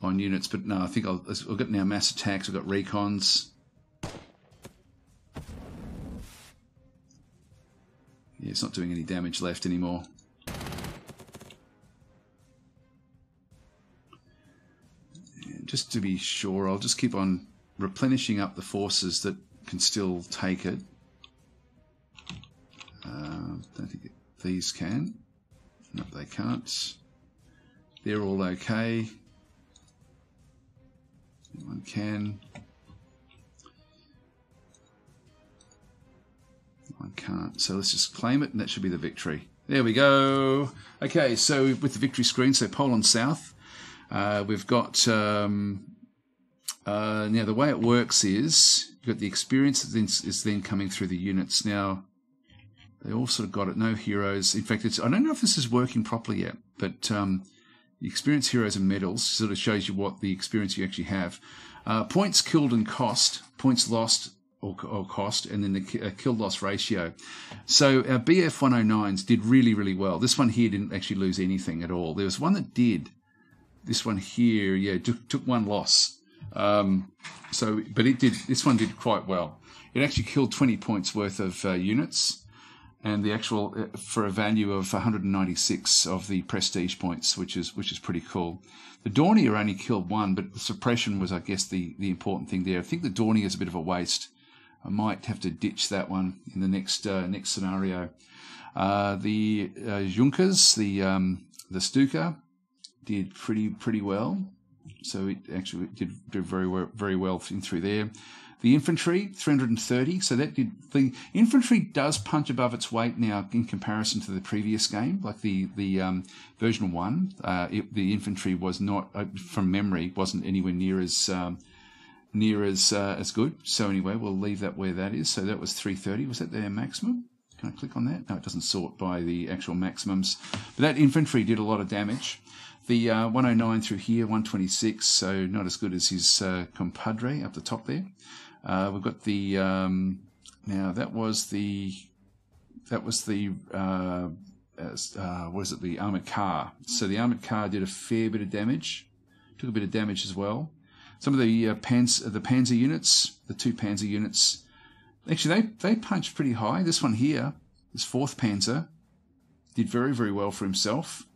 on units, but no, I think I've got now mass attacks, I've got recons. Yeah, it's not doing any damage left anymore. And just to be sure, I'll just keep on replenishing up the forces that can still take it. Don't think these can. No, they can't. They're all okay. One can. One can't. So let's just claim it, and that should be the victory. There we go. Okay, so with the victory screen, so Poland South, we've got now the way it works is you've got the experience that is then coming through the units. Now they all sort of got it. No heroes. In fact, I don't know if this is working properly yet, but the experience, heroes, and medals sort of shows you what the experience you actually have. Points killed and cost, points lost or cost, and then the kill-loss ratio. So our BF 109s did really, really well. This one here didn't actually lose anything at all. There was one that did. This one here, yeah, took 1 loss. But it did. This one did quite well. It actually killed 20 points worth of units. And the actual for a value of 196 of the prestige points, which is pretty cool. The Dornier only killed 1, but the suppression was, I guess, the important thing there. I think the Dornier is a bit of a waste. I might have to ditch that one in the next scenario. The Junkers, the Stuka, did pretty well. So it actually did very well in through there. The infantry, 330. So that did. The infantry does punch above its weight now in comparison to the previous game. Like the version 1, the infantry was not, from memory, wasn't anywhere near as good. So anyway, we'll leave that where that is. So that was 330. Was that their maximum? Can I click on that? No, it doesn't sort by the actual maximums. But that infantry did a lot of damage. The 109 through here, 126. So not as good as his compadre up the top there. We've got the now that was the what is it, the armored car. So the armored car did a fair bit of damage, took a bit of damage as well. Some of the Panzer units, the 2 Panzer units, actually they punched pretty high. This one here, this 4th Panzer, did very well for himself.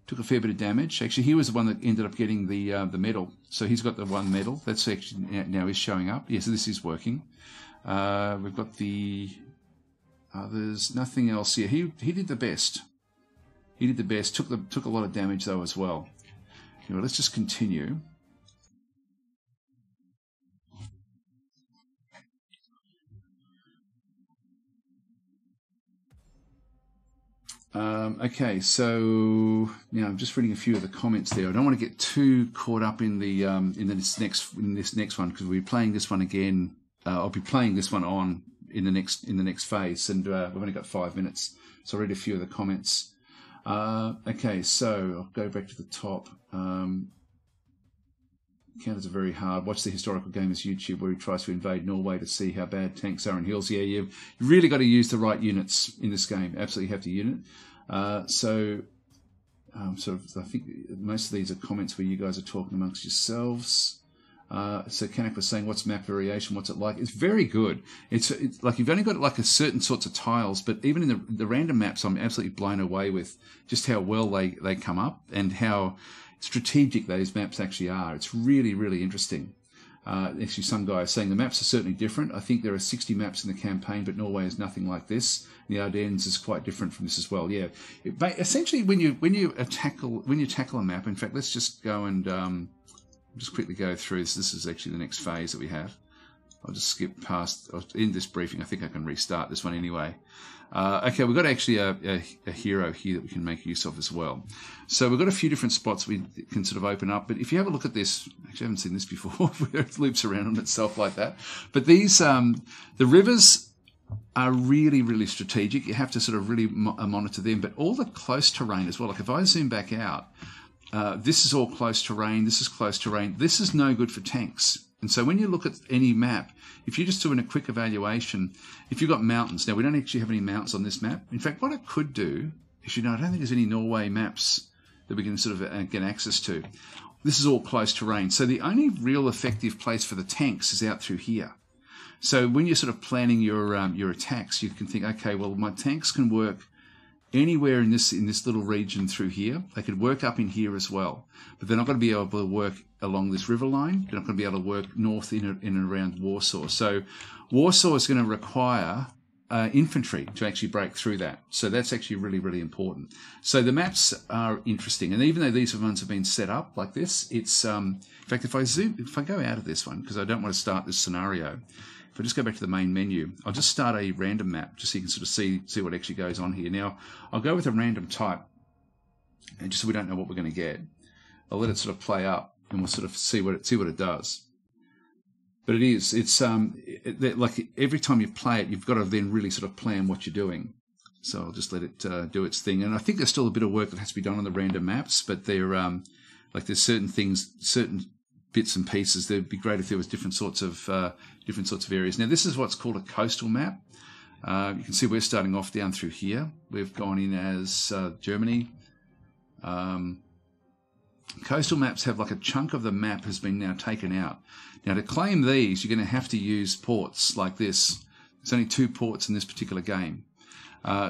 Took a fair bit of damage. Actually, he was the one that ended up getting the medal. So he's got the 1 medal. That's actually now is showing up. Yeah, so this is working. We've got the others. Nothing else here. He did the best. He did the best. Took a lot of damage though as well. Anyway, let's just continue. Okay, so now I'm just reading a few of the comments there. I don't want to get too caught up in the in this next one, because we'll be playing this one again. I'll be playing this one on in the next phase, and we've only got 5 minutes, so I'll read a few of the comments. Okay, so I'll go back to the top. Counters are very hard. Watch the Historical Gamers YouTube where he tries to invade Norway to see how bad tanks are in hills. Yeah, you've really got to use the right units in this game. Absolutely have to unit. So I think most of these are comments where you guys are talking amongst yourselves. So Kanak was saying, what's map variation? What's it like? It's very good. It's like you've only got like a certain sorts of tiles, but even in the random maps, I'm absolutely blown away with just how well they come up and how strategic those maps actually are. It's really interesting. Actually, some guy is saying the maps are certainly different. I think there are 60 maps in the campaign, but Norway is nothing like this. The Ardennes is quite different from this as well. Yeah, essentially, when you tackle a map. In fact, let's just go and just quickly go through this. This is actually the next phase that we have. I'll just skip past. In this briefing, I think I can restart this one anyway. Okay, we've got actually a hero here that we can make use of as well. So we've got a few different spots we can sort of open up. But if you have a look at this, actually I haven't seen this before, where it loops around on itself like that. But these, the rivers are really, really strategic. You have to sort of really monitor them. But all the close terrain as well. Like if I zoom back out, this is all close terrain. This is close terrain. This is no good for tanks. And so when you look at any map, if you're just doing a quick evaluation, if you've got mountains, now we don't actually have any mountains on this map. In fact, what I could do is, I don't think there's any Norway maps that we can sort of get access to. This is all close terrain. So the only real effective place for the tanks is out through here. So when you're sort of planning your attacks, you can think, okay, well, my tanks can work anywhere in this little region through here. They could work up in here as well, but they're not going to be able to work along this river line. They're not going to be able to work north in and around Warsaw. So Warsaw is going to require infantry to actually break through that. So that's actually really, really important. So the maps are interesting, and even though these ones have been set up like this, it's in fact, if I go out of this one, because I don't want to start this scenario. If I just go back to the main menu, I'll just start a random map just so you can sort of see what actually goes on here. Now, I'll go with a random type, and just so we don't know what we're going to get, I'll let it sort of play up, and we'll sort of see what it does. But it's like every time you play it, you've got to then really sort of plan what you're doing. So I'll just let it do its thing. And I think there's still a bit of work that has to be done on the random maps, but they're like there's certain things, certain bits and pieces. That'd be great if there was different sorts of areas. Now this is what's called a coastal map. You can see we're starting off down through here. We've gone in as Germany. Coastal maps have like a chunk of the map has been now taken out. Now to claim these, you're going to have to use ports like this. There's only 2 ports in this particular game.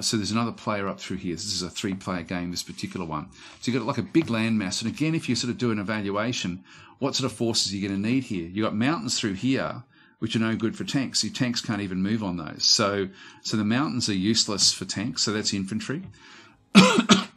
So there's another player up through here. This is a 3-player game, this particular one. So you've got like a big landmass. And again, if you sort of do an evaluation, what sort of forces are you going to need here? You've got mountains through here, which are no good for tanks. Your tanks can't even move on those. So the mountains are useless for tanks. So that's infantry.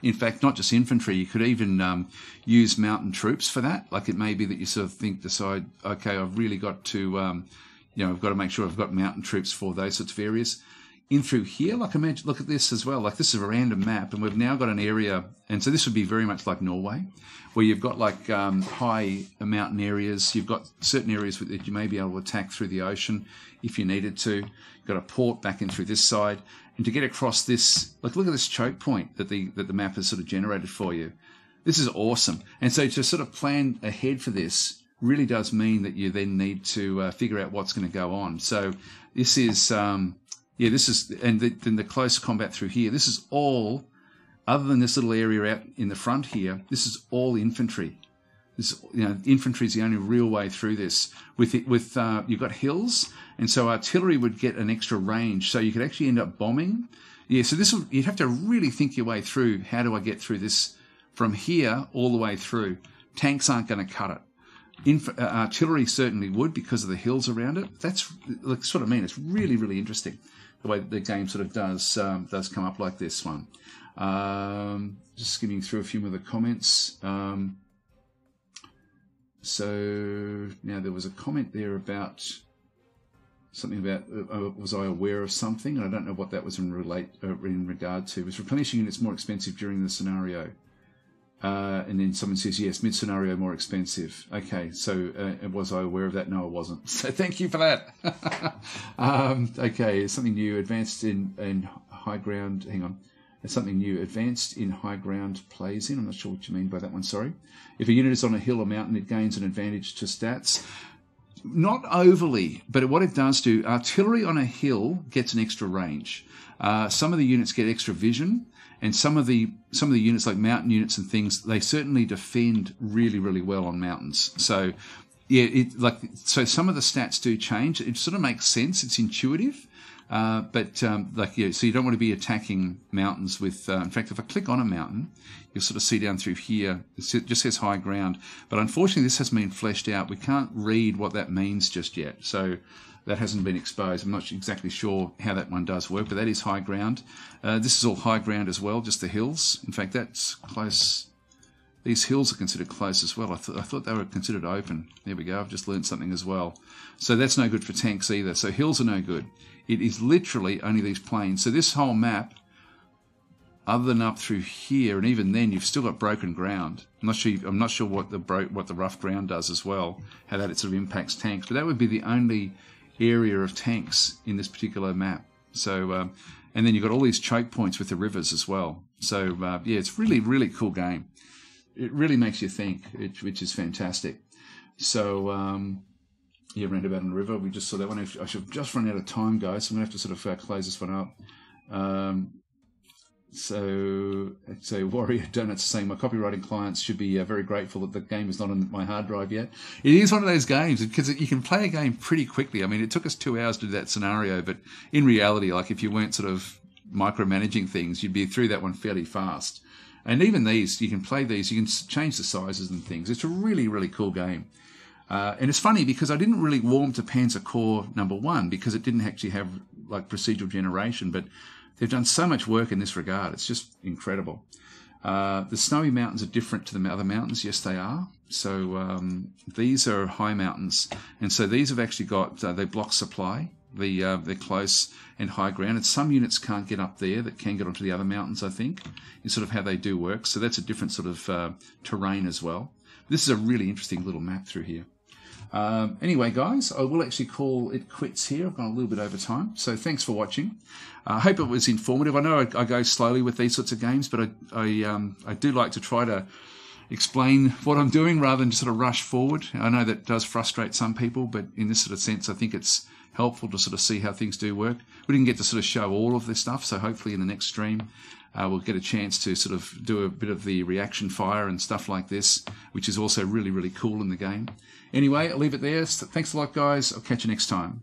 In fact, not just infantry, you could even use mountain troops for that. Like it may be that you sort of decide, okay, I've really got to, I've got to make sure I've got mountain troops for those sorts of areas. In through here, like imagine, look at this as well. Like this is a random map, and we've now got an area, and so this would be very much like Norway, where you've got like high mountain areas. You've got certain areas that you may be able to attack through the ocean if you needed to. You've got a port back in through this side, and to get across this, like look at this choke point that the map has sort of generated for you. This is awesome, and so to sort of plan ahead for this really does mean that you then need to figure out what's going to go on. So this is. Yeah, this is, and then the close combat through here. This is all, other than this little area out in the front here, this is all infantry. This, infantry is the only real way through this. You've got hills, and so artillery would get an extra range, so you could actually end up bombing. Yeah, so you'd have to really think your way through. How do I get through this from here all the way through? Tanks aren't going to cut it. Artillery certainly would because of the hills around it. That's what I mean. It's really, really interesting the way that the game sort of does come up like this one. Just skimming through a few of the comments. So now there was a comment there about something about was I aware of something? And I don't know what that was in regard to. Was replenishing units more expensive during the scenario? And then someone says, yes, mid-scenario more expensive. Okay, so was I aware of that? No, I wasn't. So thank you for that. Okay, something new, advanced in high ground. Hang on. There's something new, advanced in high ground plays in. I'm not sure what you mean by that one, sorry. If a unit is on a hill or mountain, it gains an advantage to stats. Not overly, but what it does do, artillery on a hill gets an extra range. Some of the units get extra vision. And some of the units, like mountain units and things, they certainly defend really, really well on mountains. So, yeah, so some of the stats do change. It sort of makes sense. It's intuitive, so you don't want to be attacking mountains with. In fact, if I click on a mountain, you'll sort of see down through here. It just says high ground, but unfortunately, this hasn't been fleshed out. We can't read what that means just yet. So. That hasn't been exposed. I'm not exactly sure how that one does work, but that is high ground. This is all high ground as well, just the hills. In fact, that's close. these hills are considered close as well. I thought they were considered open. There we go. I've just learned something as well. So that's no good for tanks either. So hills are no good. It is literally only these plains. So this whole map, other than up through here, and even then you've still got broken ground. I'm not sure what the rough ground does as well, how that it sort of impacts tanks. But that would be the only area of tanks in this particular map. So and then you've got all these choke points with the rivers as well. So yeah, it's really, really cool game. It really makes you think, which is fantastic. So yeah, Roundabout on the River, we just saw that one. I should just run out of time, guys, so I'm going to have to sort of close this one up. So Warrior Donuts saying, my copywriting clients should be very grateful that the game is not on my hard drive yet. It is one of those games, because you can play a game pretty quickly. I mean, it took us 2 hours to do that scenario, but in reality, like if you weren't sort of micromanaging things, you'd be through that one fairly fast. And even these, you can play these, you can change the sizes and things. It's a really, really cool game. And it's funny because I didn't really warm to Panzer Corps #1 because it didn't actually have like procedural generation, but they've done so much work in this regard. It's just incredible. The snowy mountains are different to the other mountains. Yes, they are. So these are high mountains. And so these have actually got, they block supply. They're close and high ground. And some units can't get up there that can get onto the other mountains, I think, is sort of how they do work. So that's a different sort of terrain as well. This is a really interesting little map through here. Anyway, guys, I will actually call it quits here. I've gone a little bit over time. So thanks for watching. I hope it was informative. I know I go slowly with these sorts of games, but I do like to try to explain what I'm doing rather than just sort of rush forward. I know that does frustrate some people, but in this sort of sense, I think it's helpful to sort of see how things do work. We didn't get to sort of show all of this stuff, so hopefully in the next stream we'll get a chance to sort of do a bit of the reaction fire and stuff like this, which is also really, really cool in the game. Anyway, I'll leave it there. Thanks a lot, guys. I'll catch you next time.